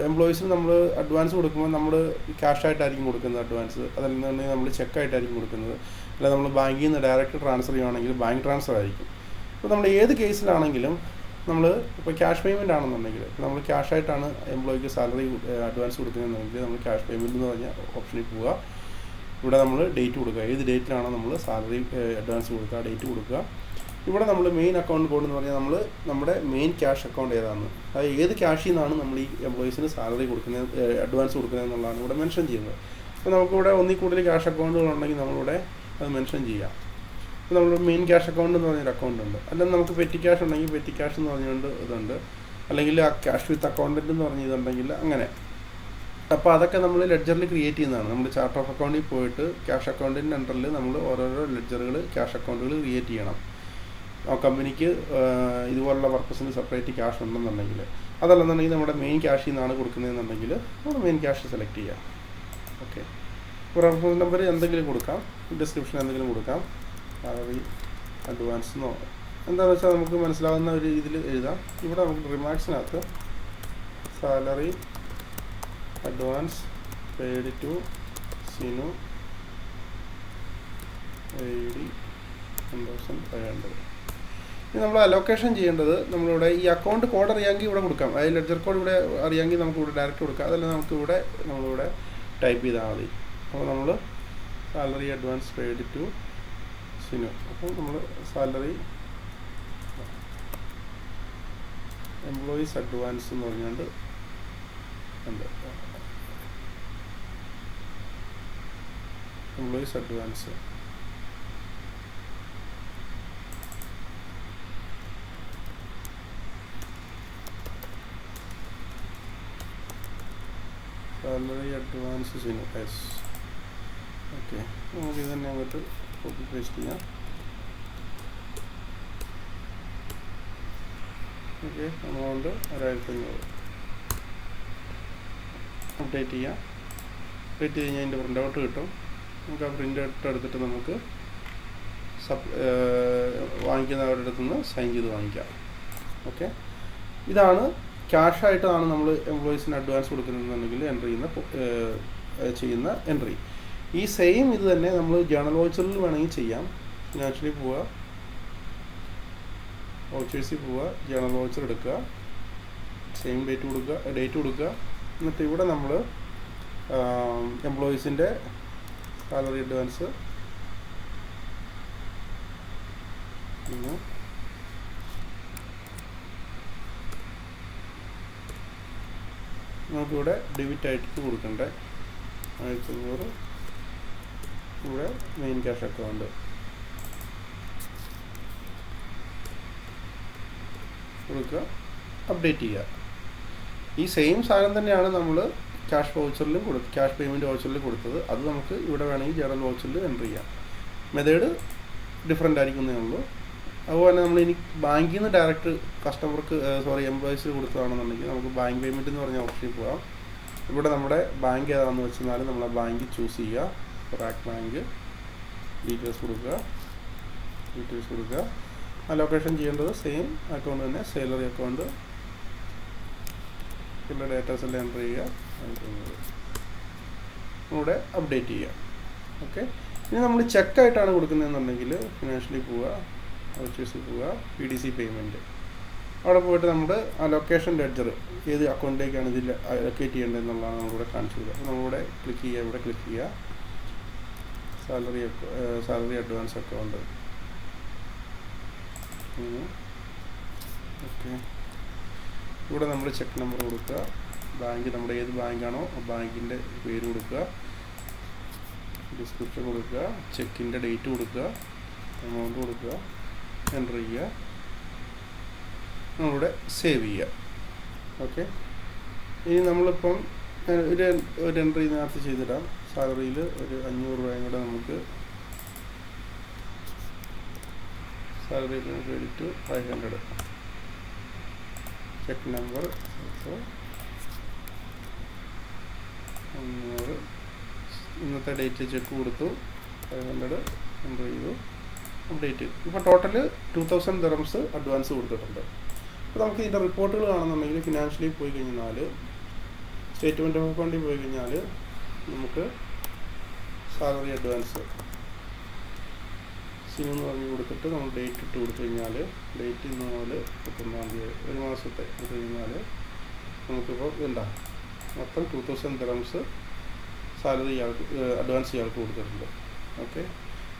എംപ്ലോയീസിന് നമ്മൾ അഡ്വാൻസ് കൊടുക്കുമ്പോൾ നമ്മൾ ക്യാഷായിട്ടായിരിക്കും കൊടുക്കുന്നത് അഡ്വാൻസ്, അതല്ലെന്നുണ്ടെങ്കിൽ നമ്മൾ ചെക്കായിട്ടായിരിക്കും കൊടുക്കുന്നത്. അല്ല നമ്മൾ ബാങ്കിൽ നിന്ന് ഡയറക്റ്റ് ട്രാൻസ്ഫർ ചെയ്യുകയാണെങ്കിൽ ബാങ്ക് ട്രാൻസ്ഫർ ആയിരിക്കും. അപ്പോൾ നമ്മൾ ഏത് കേസിലാണെങ്കിലും നമ്മൾ ഇപ്പോൾ ക്യാഷ് പേയ്മെൻ്റ് ആണെന്നുണ്ടെങ്കിൽ, ഇപ്പോൾ നമ്മൾ ക്യാഷായിട്ടാണ് എംപ്ലോയിക്ക് സാലറി അഡ്വാൻസ് കൊടുക്കുന്നതെന്നുണ്ടെങ്കിൽ നമ്മൾ ക്യാഷ് പേയ്മെൻറ്റ് എന്ന് പറഞ്ഞ ഓപ്ഷനിൽ പോവുക. ഇവിടെ നമ്മൾ ഡേറ്റ് കൊടുക്കുക, ഏത് ഡേറ്റിലാണോ നമ്മൾ സാലറി അഡ്വാൻസ് കൊടുക്കുക ആ ഡേറ്റ് കൊടുക്കുക. ഇവിടെ നമ്മൾ മെയിൻ അക്കൗണ്ട് കോഡ് എന്ന് പറഞ്ഞാൽ നമ്മൾ നമ്മുടെ മെയിൻ ക്യാഷ് അക്കൗണ്ട് ഏതാണെന്ന്, അത് ഏത് ക്യാഷിൽ നിന്നാണ് നമ്മൾ ഈ എംപ്ലോയീസിന് സാലറി കൊടുക്കുന്നത് അഡ്വാൻസ് കൊടുക്കുന്നത് എന്നുള്ളതാണ് ഇവിടെ മെൻഷൻ ചെയ്യുന്നത്. അപ്പോൾ നമുക്കിവിടെ ഒന്നിൽ കൂടുതൽ ക്യാഷ് അക്കൗണ്ടുകളുണ്ടെങ്കിൽ നമ്മളിവിടെ അത് മെൻഷൻ ചെയ്യാം. ഇപ്പോൾ നമ്മൾ മെയിൻ ക്യാഷ് അക്കൗണ്ട് എന്ന് പറഞ്ഞൊരു അക്കൗണ്ട് ഉണ്ട്, അല്ലെങ്കിൽ നമുക്ക് പെറ്റി ക്യാഷ് ഉണ്ടെങ്കിൽ പെറ്റി ക്യാഷ് എന്ന് പറഞ്ഞുകൊണ്ട് ഇതുണ്ട്, അല്ലെങ്കിൽ ആ ക്യാഷ് വിത്ത് അക്കൗണ്ടൻറ്റ് എന്ന് പറഞ്ഞ് ഇതുണ്ടെങ്കിൽ അങ്ങനെ. അപ്പോൾ അതൊക്കെ നമ്മൾ ലെഡ്ജറിൽ ക്രിയേറ്റ് ചെയ്യുന്നതാണ്. നമ്മൾ ചാർട്ട് ഓഫ് അക്കൗണ്ടിൽ പോയിട്ട് ക്യാഷ് അക്കൗണ്ടിൻ്റെ അണ്ടറിൽ നമ്മൾ ഓരോരോ ലെഡ്ജറുകൾ ക്യാഷ് അക്കൗണ്ടുകൾ ക്രിയേറ്റ് ചെയ്യണം. ആ കമ്പനിക്ക് ഇതുപോലുള്ള പർപ്പസിന് സെപ്പറേറ്റ് ക്യാഷ് ഉണ്ടെന്നുണ്ടെങ്കിൽ, അതല്ലെന്നുണ്ടെങ്കിൽ നമ്മുടെ മെയിൻ ക്യാഷിൽ നിന്നാണ് കൊടുക്കുന്നതെന്നുണ്ടെങ്കിൽ നമ്മൾ മെയിൻ ക്യാഷ് സെലക്ട് ചെയ്യാം. ഓക്കെ, റെഫറൻസ് നമ്പർ എന്തെങ്കിലും കൊടുക്കാം, ഡിസ്ക്രിപ്ഷൻ എന്തെങ്കിലും കൊടുക്കാം, സാലറി അഡ്വാൻസ് എന്നോ എന്താണെന്ന് വെച്ചാൽ നമുക്ക് മനസ്സിലാവുന്ന ഒരു ഇതിൽ എഴുതാം. ഇവിടെ നമുക്ക് റിമാർക്സിനകത്ത് salary advance paid to Sinu ID 10,500. ഇനി നമ്മൾ അലോക്കേഷൻ ചെയ്യേണ്ടത് നമ്മളിവിടെ ഈ അക്കൗണ്ട് കോഡ് അറിയാമെങ്കിൽ ഇവിടെ കൊടുക്കാം, അതായത് ലെഡ്ജർ കോഡ് ഇവിടെ അറിയാമെങ്കിൽ നമുക്ക് ഇവിടെ ഡയറക്റ്റ് കൊടുക്കാം, അതല്ല നമുക്കിവിടെ നമ്മളിവിടെ ടൈപ്പ് ചെയ്താൽ മതി. അപ്പോൾ നമ്മൾ salary advance paid to Sinu, അപ്പോൾ നമ്മൾ സാലറി എംപ്ലോയീസ് അഡ്വാൻസ് എന്ന് പറഞ്ഞുകൊണ്ട് ഉണ്ട്, employees advance salary advance Sinu S. Okay, നമുക്ക് ഇത് തന്നെ അങ്ങോട്ട് കോപ്പി പേസ്റ്റ് ചെയ്യാം. ഓക്കെ, എമൗണ്ട് 1500 അപ്ഡേറ്റ് ചെയ്യാം. അപ്ഡേറ്റ് ചെയ്ത് കഴിഞ്ഞാൽ അതിൻ്റെ പ്രിൻ്റ് ഔട്ട് കിട്ടും. നമുക്ക് ആ പ്രിൻ്റ് ഔട്ട് എടുത്തിട്ട് നമുക്ക് വാങ്ങിക്കുന്നവരുടെ അടുത്ത് നിന്ന് സൈൻ ചെയ്ത് വാങ്ങിക്കാം. ഓക്കെ, ഇതാണ് ക്യാഷായിട്ടാണ് നമ്മൾ എംപ്ലോയീസിന് അഡ്വാൻസ് കൊടുക്കുന്നതെന്നുണ്ടെങ്കിൽ ചെയ്യുന്ന എൻട്രി. ഈ സെയിം ഇത് തന്നെ നമ്മൾ ജേണൽ വൗച്ചറിൽ വേണമെങ്കിൽ ചെയ്യാം. ആക്ച്വലി പോവുക, വൗച്ചേഴ്സിൽ പോവുക, ജേണൽ വൗച്ചർ എടുക്കുക, സെയിം ഡേറ്റ് കൊടുക്കുക. എന്നിട്ട് ഇവിടെ നമ്മൾ എംപ്ലോയീസിൻ്റെ സാലറി അഡ്വാൻസ് നമുക്കിവിടെ ഡെബിറ്റ് ആയിട്ട് കൊടുക്കണ്ടേ 1500. ഇവിടെ മെയിൻ ക്യാഷ് അക്കൗണ്ട് കൊടുക്കുക, അപ്ഡേറ്റ് ചെയ്യുക. ഈ സെയിം സാധനം തന്നെയാണ് നമ്മൾ ക്യാഷ് പേയ്മെൻറ്റ് വൗച്ചറിൽ കൊടുത്തത്. അത് നമുക്ക് ഇവിടെ വേണമെങ്കിൽ ജനറൽ വൗച്ചറിൽ എൻ്റർ ചെയ്യാം. മെത്തേഡ് ഡിഫറെൻ്റ് ആയിരിക്കുന്നേ ഉള്ളൂ. അതുപോലെ നമ്മൾ ഇനി ബാങ്കിൽ നിന്ന് ഡയറക്റ്റ് എംപ്ലോയീസിന് കൊടുത്തതാണെന്നുണ്ടെങ്കിൽ നമുക്ക് ബാങ്ക് പേയ്മെൻറ്റ് എന്ന് പറഞ്ഞ ഓപ്ഷനിൽ പോകാം. ഇവിടെ നമ്മുടെ ബാങ്ക് ഏതാണെന്ന് വെച്ചാൽ നമ്മൾ ആ ബാങ്ക് ചൂസ് ചെയ്യുക. റാക്ക് ബാങ്ക് ഡീറ്റെയിൽസ് കൊടുക്കുക. അലോക്കേഷൻ ചെയ്യേണ്ടത് സെയിം അക്കൗണ്ട് തന്നെ, സാലറി അക്കൗണ്ട് പിന്നെ ഡേറ്റാസ് എല്ലാം എൻ്റർ ചെയ്യുക, ഇവിടെ അപ്ഡേറ്റ് ചെയ്യുക. ഓക്കെ, ഇനി നമ്മൾ ചെക്കായിട്ടാണ് കൊടുക്കുന്നതെന്നുണ്ടെങ്കിൽ ഫിനാൻഷ്യലി പോവുക, പർച്ചേസിൽ പോവുക, PDC പേയ്മെൻറ്റ്. അവിടെ പോയിട്ട് നമ്മുടെ അലോക്കേഷൻ ലെഡ്ജർ ഏത് അക്കൗണ്ടിലേക്കാണ് ഇതിൽ അലോക്കേറ്റ് ചെയ്യേണ്ടത് എന്നുള്ളതാണ് നമ്മളിവിടെ കാണിച്ചു തരിക. അപ്പോൾ നമ്മളിവിടെ ക്ലിക്ക് ചെയ്യുക, സാലറി അഡ്വാൻസ് അക്കൗണ്ട്. ഓക്കെ, ഇവിടെ നമ്മൾ ചെക്ക് നമ്പർ കൊടുക്കുക, ബാങ്ക് നമ്മുടെ ഏത് ബാങ്കാണോ ആ ബാങ്കിൻ്റെ പേര് കൊടുക്കുക, ഡിസ്ക്രിപ്ഷൻ കൊടുക്കുക, ചെക്കിൻ്റെ ഡേറ്റ് കൊടുക്കുക, എമൗണ്ട് കൊടുക്കുക, എൻ്റർ ചെയ്യുക, നമ്മളിവിടെ സേവ് ചെയ്യുക. ഓക്കെ, ഇനി നമ്മളിപ്പം ഒരു എൻട്രി ഇതിനകത്ത് ചെയ്തിടാം. സാലറിയിൽ ഒരു 500 രൂപയും കൂടെ നമുക്ക് സാലറി ക്രെഡിറ്റ് 500 ചെക്ക് നമ്പർ 500 ഇന്നത്തെ ഡേറ്റ് ചെക്ക് കൊടുത്തു 500 എൻ്റർ ചെയ്തു അപ്ഡേറ്റ്. ഇപ്പോൾ ടോട്ടൽ 2000 ദിർഹംസ് അഡ്വാൻസ് കൊടുത്തിട്ടുണ്ട്. അപ്പോൾ നമുക്ക് ഇതിൻ്റെ റിപ്പോർട്ടുകൾ കാണുന്നുണ്ടെങ്കിൽ ഫിനാൻഷ്യലി പോയി കഴിഞ്ഞാൽ സ്റ്റേറ്റ്മെൻറ്റ് ഓഫ് അക്കൗണ്ടിൽ പോയി കഴിഞ്ഞാൽ നമുക്ക് സാലറി അഡ്വാൻസ് സിനെന്ന് പറഞ്ഞ് കൊടുത്തിട്ട് നമ്മൾ ഡേറ്റ് ഇട്ട് കൊടുത്തു കഴിഞ്ഞാൽ ഡേറ്റ് ഇന്ന് മുതൽ 31-ാം തീയതി ഒരു മാസത്തെ കൊടുത്തു കഴിഞ്ഞാൽ നമുക്കിപ്പോൾ ഇതുണ്ടാ മൊത്തം 2000 ദിർഹംസ് സാലറി അഡ്വാൻസ് ഇയാൾക്ക് കൊടുത്തിട്ടുണ്ട്. ഓക്കെ,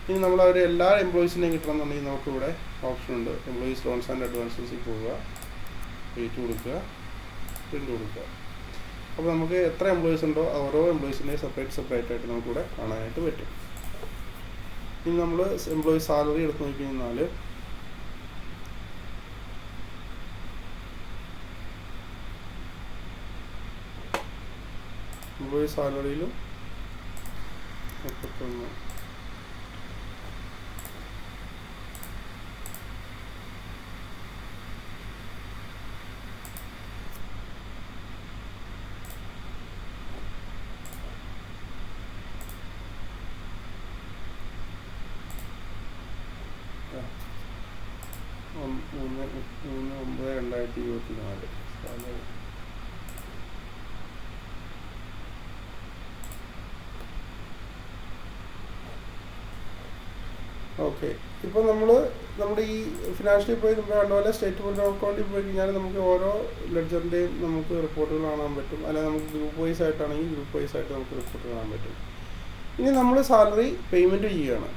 ഇനി നമ്മൾ അവർ എല്ലാ എംപ്ലോയീസിനെയും കിട്ടണമെന്നുണ്ടെങ്കിൽ നമുക്കിവിടെ ഓപ്ഷൻ ഉണ്ട്. എംപ്ലോയീസ് ലോൺസ് ആൻഡ് അഡ്വാൻസസിൽ പോവുക, ഡേറ്റ് കൊടുക്കുക, പ്രിൻ്റ് കൊടുക്കുക. അപ്പോൾ നമുക്ക് എത്ര എംപ്ലോയീസ് ഉണ്ടോ ഓരോ എംപ്ലോയീസിനെയും സെപ്പറേറ്റ് ആയിട്ട് നമുക്കിവിടെ കാണാനായിട്ട് പറ്റും. ഇനി നമ്മൾ എംപ്ലോയീസ് സാലറി എടുത്ത് നോക്കിക്കഴിഞ്ഞാൽ എംപ്ലോയീസ് സാലറിയിലും 31 3/9/2024 സാലറി. ഓക്കെ, ഇപ്പോൾ നമ്മുടെ ഈ ഫിനാൻഷ്യലി പോയി നമ്മൾ കണ്ടപോലെ സ്റ്റേറ്റ്മെൻറ്റ് ഓഫ് അക്കൗണ്ടിൽ പോയി കഴിഞ്ഞാൽ നമുക്ക് ഓരോ ലെഡ്ജറിൻ്റെയും നമുക്ക് റിപ്പോർട്ടുകൾ കാണാൻ പറ്റും. അല്ലെങ്കിൽ നമുക്ക് ഗ്രൂപ്പ് വൈസ് ആയിട്ടാണെങ്കിൽ ഗ്രൂപ്പ് വൈസ് ആയിട്ട് നമുക്ക് റിപ്പോർട്ട് കാണാൻ പറ്റും. ഇനി നമ്മൾ സാലറി പേയ്മെൻറ്റ് ചെയ്യുകയാണ്.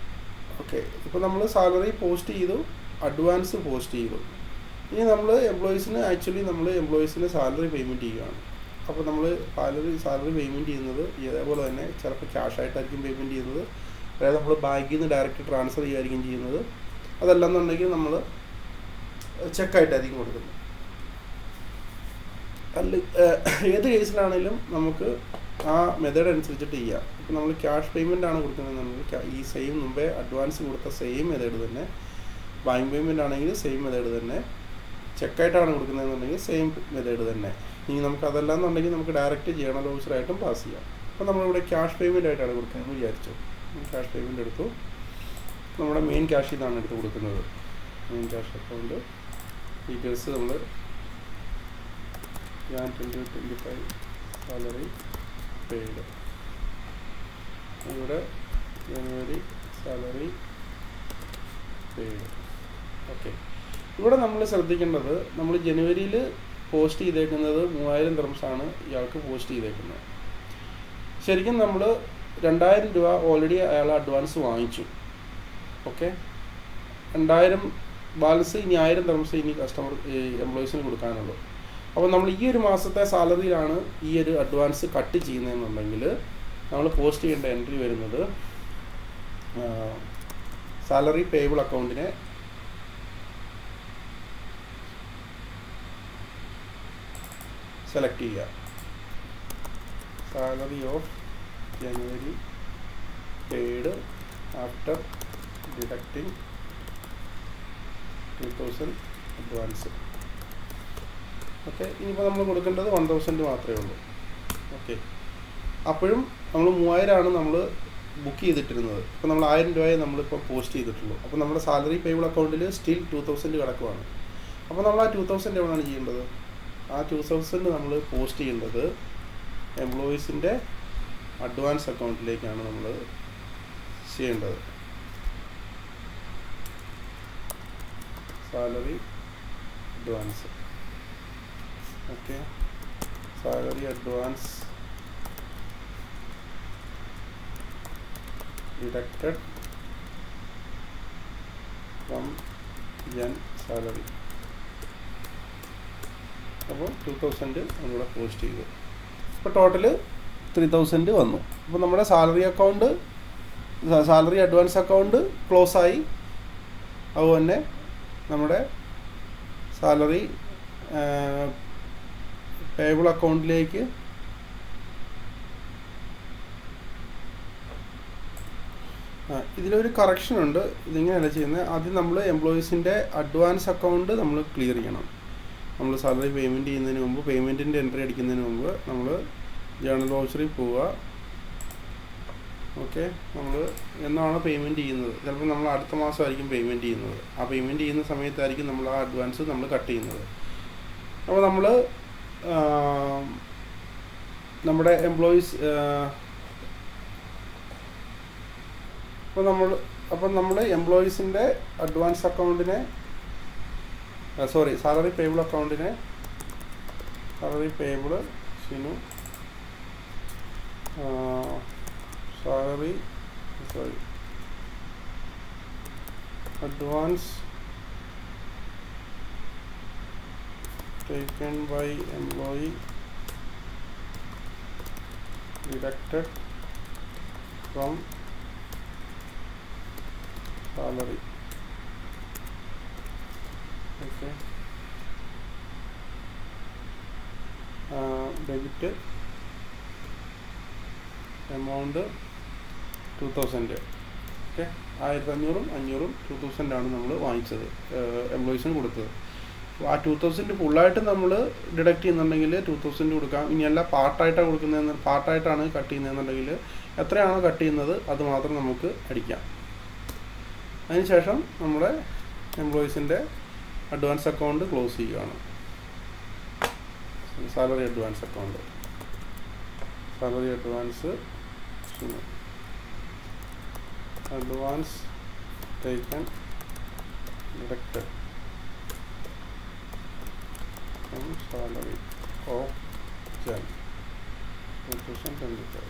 ഓക്കെ, ഇപ്പോൾ നമ്മൾ സാലറി പോസ്റ്റ് ചെയ്തു, അഡ്വാൻസ് പോസ്റ്റ് ചെയ്തു. ഇനി നമ്മൾ എംപ്ലോയീസിന് സാലറി പേയ്മെൻറ്റ് ചെയ്യുകയാണ്. അപ്പോൾ നമ്മൾ സാലറി പേയ്മെൻറ്റ് ചെയ്യുന്നത് ഇതേപോലെ തന്നെ ചിലപ്പോൾ ക്യാഷ് ആയിട്ടായിരിക്കും പേയ്മെൻറ്റ് ചെയ്യുന്നത്, അതായത് നമ്മൾ ബാങ്കിൽ നിന്ന് ഡയറക്റ്റ് ട്രാൻസ്ഫർ ചെയ്യുകയായിരിക്കും ചെയ്യുന്നത്. അതല്ലെന്നുണ്ടെങ്കിൽ നമ്മൾ ചെക്കായിട്ടായിരിക്കും കൊടുക്കുന്നത്. ഏത് കേസിലാണെങ്കിലും നമുക്ക് ആ മെത്തേഡ് അനുസരിച്ചിട്ട് ചെയ്യാം. ഇപ്പോൾ നമ്മൾ ക്യാഷ് പേയ്മെൻ്റ് ആണ് കൊടുക്കുന്നതെന്നുണ്ടെങ്കിൽ ഈ സെയിം മുമ്പേ അഡ്വാൻസ് കൊടുത്ത സെയിം മെത്തേഡ് തന്നെ, ബാങ്ക് പേയ്മെൻ്റ് ആണെങ്കിൽ സെയിം മെത്തേഡ് തന്നെ, ചെക്കായിട്ടാണ് കൊടുക്കുന്നതെന്നുണ്ടെങ്കിൽ സെയിം മെത്തേഡ് തന്നെ. ഇനി നമുക്ക് അതല്ലാന്നുണ്ടെങ്കിൽ നമുക്ക് ഡയറക്റ്റ് ജേണൽ ഓഫീസറായിട്ടും പാസ് ചെയ്യാം. അപ്പോൾ നമ്മളിവിടെ ക്യാഷ് പേയ്മെൻ്റ് ആയിട്ടാണ് കൊടുക്കുന്നതെന്ന് വിചാരിച്ചു. ക്യാഷ് പേയ്മെൻ്റ് എടുത്തു, നമ്മുടെ മെയിൻ ക്യാഷ് ഇതാണ് എടുത്ത് കൊടുക്കുന്നത്. മെയിൻ ക്യാഷ് അക്കൗണ്ട് ഡീറ്റെയിൽസ് നമ്മൾ Jan 2025 സാലറി പെയ്ഡ്, ഇവിടെ ജനുവരി സാലറി പെയ്ഡ്. ഓക്കെ, ഇവിടെ നമ്മൾ ശ്രദ്ധിക്കേണ്ടത് നമ്മൾ ജനുവരിയിൽ പോസ്റ്റ് ചെയ്തേക്കുന്നത് 3000 ദിർഹംസാണ് ഇയാൾക്ക് പോസ്റ്റ് ചെയ്തേക്കുന്നത്. ശരിക്കും നമ്മൾ 2000 രൂപ ഓൾറെഡി അയാൾ അഡ്വാൻസ് വാങ്ങിച്ചു. ഓക്കെ, 2000 ബാലൻസ് ഇനി 1000 ദിർഹംസ് ഇനി എംപ്ലോയീസിന് കൊടുക്കാനുള്ളൂ. അപ്പോൾ നമ്മൾ ഈ ഒരു മാസത്തെ സാലറിയിലാണ് ഈ ഒരു അഡ്വാൻസ് കട്ട് ചെയ്യുന്നതെന്നുണ്ടെങ്കിൽ നമ്മൾ പോസ്റ്റ് ചെയ്യേണ്ട എൻട്രി വരുന്നത് സാലറി പേയബിൾ അക്കൗണ്ടിനെ സെലക്ട് ചെയ്യുക. Salary of January paid after deducting 2000 advance. Okay, ഇനിയിപ്പോൾ നമ്മൾ കൊടുക്കേണ്ടത് 1000 മാത്രമേ ഉള്ളൂ. ഓക്കെ, അപ്പോഴും നമ്മൾ 3000 നമ്മൾ ബുക്ക് ചെയ്തിട്ടിരുന്നത്. ഇപ്പോൾ നമ്മൾ 1000 രൂപയെ നമ്മളിപ്പോൾ പോസ്റ്റ് ചെയ്തിട്ടുള്ളൂ. അപ്പോൾ നമ്മുടെ സാലറി പേയബിൾ അക്കൗണ്ടിൽ സ്റ്റിൽ 2000 കിടക്കുവാണ്. അപ്പോൾ നമ്മൾ ആ 2000 എവിടെയാണ് ചെയ്യേണ്ടത്? ആ 2000 നമ്മൾ പോസ്റ്റ് ചെയ്യേണ്ടത് എംപ്ലോയീസിൻ്റെ അഡ്വാൻസ് അക്കൗണ്ടിലേക്കാണ് നമ്മൾ ചെയ്യേണ്ടത്. Salary advance. Okay, salary advance deducted from Jan salary. അപ്പോൾ 2000 നമ്മളിവിടെ പോസ്റ്റ് ചെയ്തു. അപ്പോൾ ടോട്ടൽ 3000 വന്നു. അപ്പോൾ നമ്മുടെ സാലറി അഡ്വാൻസ് അക്കൗണ്ട് ക്ലോസ് ആയി. അതുപോലെ നമ്മുടെ സാലറി പേയബിൾ അക്കൗണ്ടിലേക്ക് ഇതിലൊരു കറക്ഷൻ ഉണ്ട്. ഇതിങ്ങനെയല്ല ചെയ്യുന്നത്. ആദ്യം നമ്മൾ എംപ്ലോയീസിൻ്റെ അഡ്വാൻസ് അക്കൗണ്ട് നമ്മൾ ക്ലിയർ ചെയ്യണം. നമ്മൾ സാലറി പേയ്മെൻറ്റ് ചെയ്യുന്നതിന് മുമ്പ്, പേയ്മെൻറ്റിൻ്റെ എൻട്രി അടിക്കുന്നതിന് മുമ്പ് നമ്മൾ ജേണൽ വൗച്ചറിൽ പോവുക. ഓക്കെ, നമ്മൾ എന്നാണ് പേയ്മെൻറ്റ് ചെയ്യുന്നത്, ചിലപ്പോൾ നമ്മൾ അടുത്ത മാസമായിരിക്കും പേയ്മെൻറ്റ് ചെയ്യുന്നത്. ആ പേയ്മെൻറ്റ് ചെയ്യുന്ന സമയത്തായിരിക്കും നമ്മൾ ആ അഡ്വാൻസ് നമ്മൾ കട്ട് ചെയ്യുന്നത്. അപ്പോൾ നമ്മൾ നമ്മുടെ എംപ്ലോയീസ് അപ്പം നമ്മൾ എംപ്ലോയീസിൻ്റെ അഡ്വാൻസ് അക്കൗണ്ടിനെ സാലറി പേയബിൾ അക്കൗണ്ടിനെ salary payable advance taken by employee deducted from salary. Okay. Debit amount 2000. Okay, 1500 500 2000 ആണ് നമ്മൾ വാങ്ങിച്ചത്, എംപ്ലോയീസിന് കൊടുത്തത്. ആ 2000 ഫുള്ളായിട്ട് നമ്മൾ ഡിഡക്റ്റ് ചെയ്യുന്നുണ്ടെങ്കിൽ 2000 കൊടുക്കാം. ഇനിയല്ല പാർട്ടായിട്ടാണ് കൊടുക്കുന്നതെന്ന്, പാർട്ടായിട്ടാണ് കട്ട് ചെയ്യുന്നതെന്നുണ്ടെങ്കിൽ എത്രയാണോ കട്ട് ചെയ്യുന്നത് അത് മാത്രം നമുക്ക് അടിക്കാം. അതിനുശേഷം നമ്മുടെ എംപ്ലോയീസിൻ്റെ അഡ്വാൻസ് അക്കൗണ്ട് ക്ലോസ് ചെയ്യുകയാണ്. Salary advance account, salary advance taken deducted salary of Jan 2025.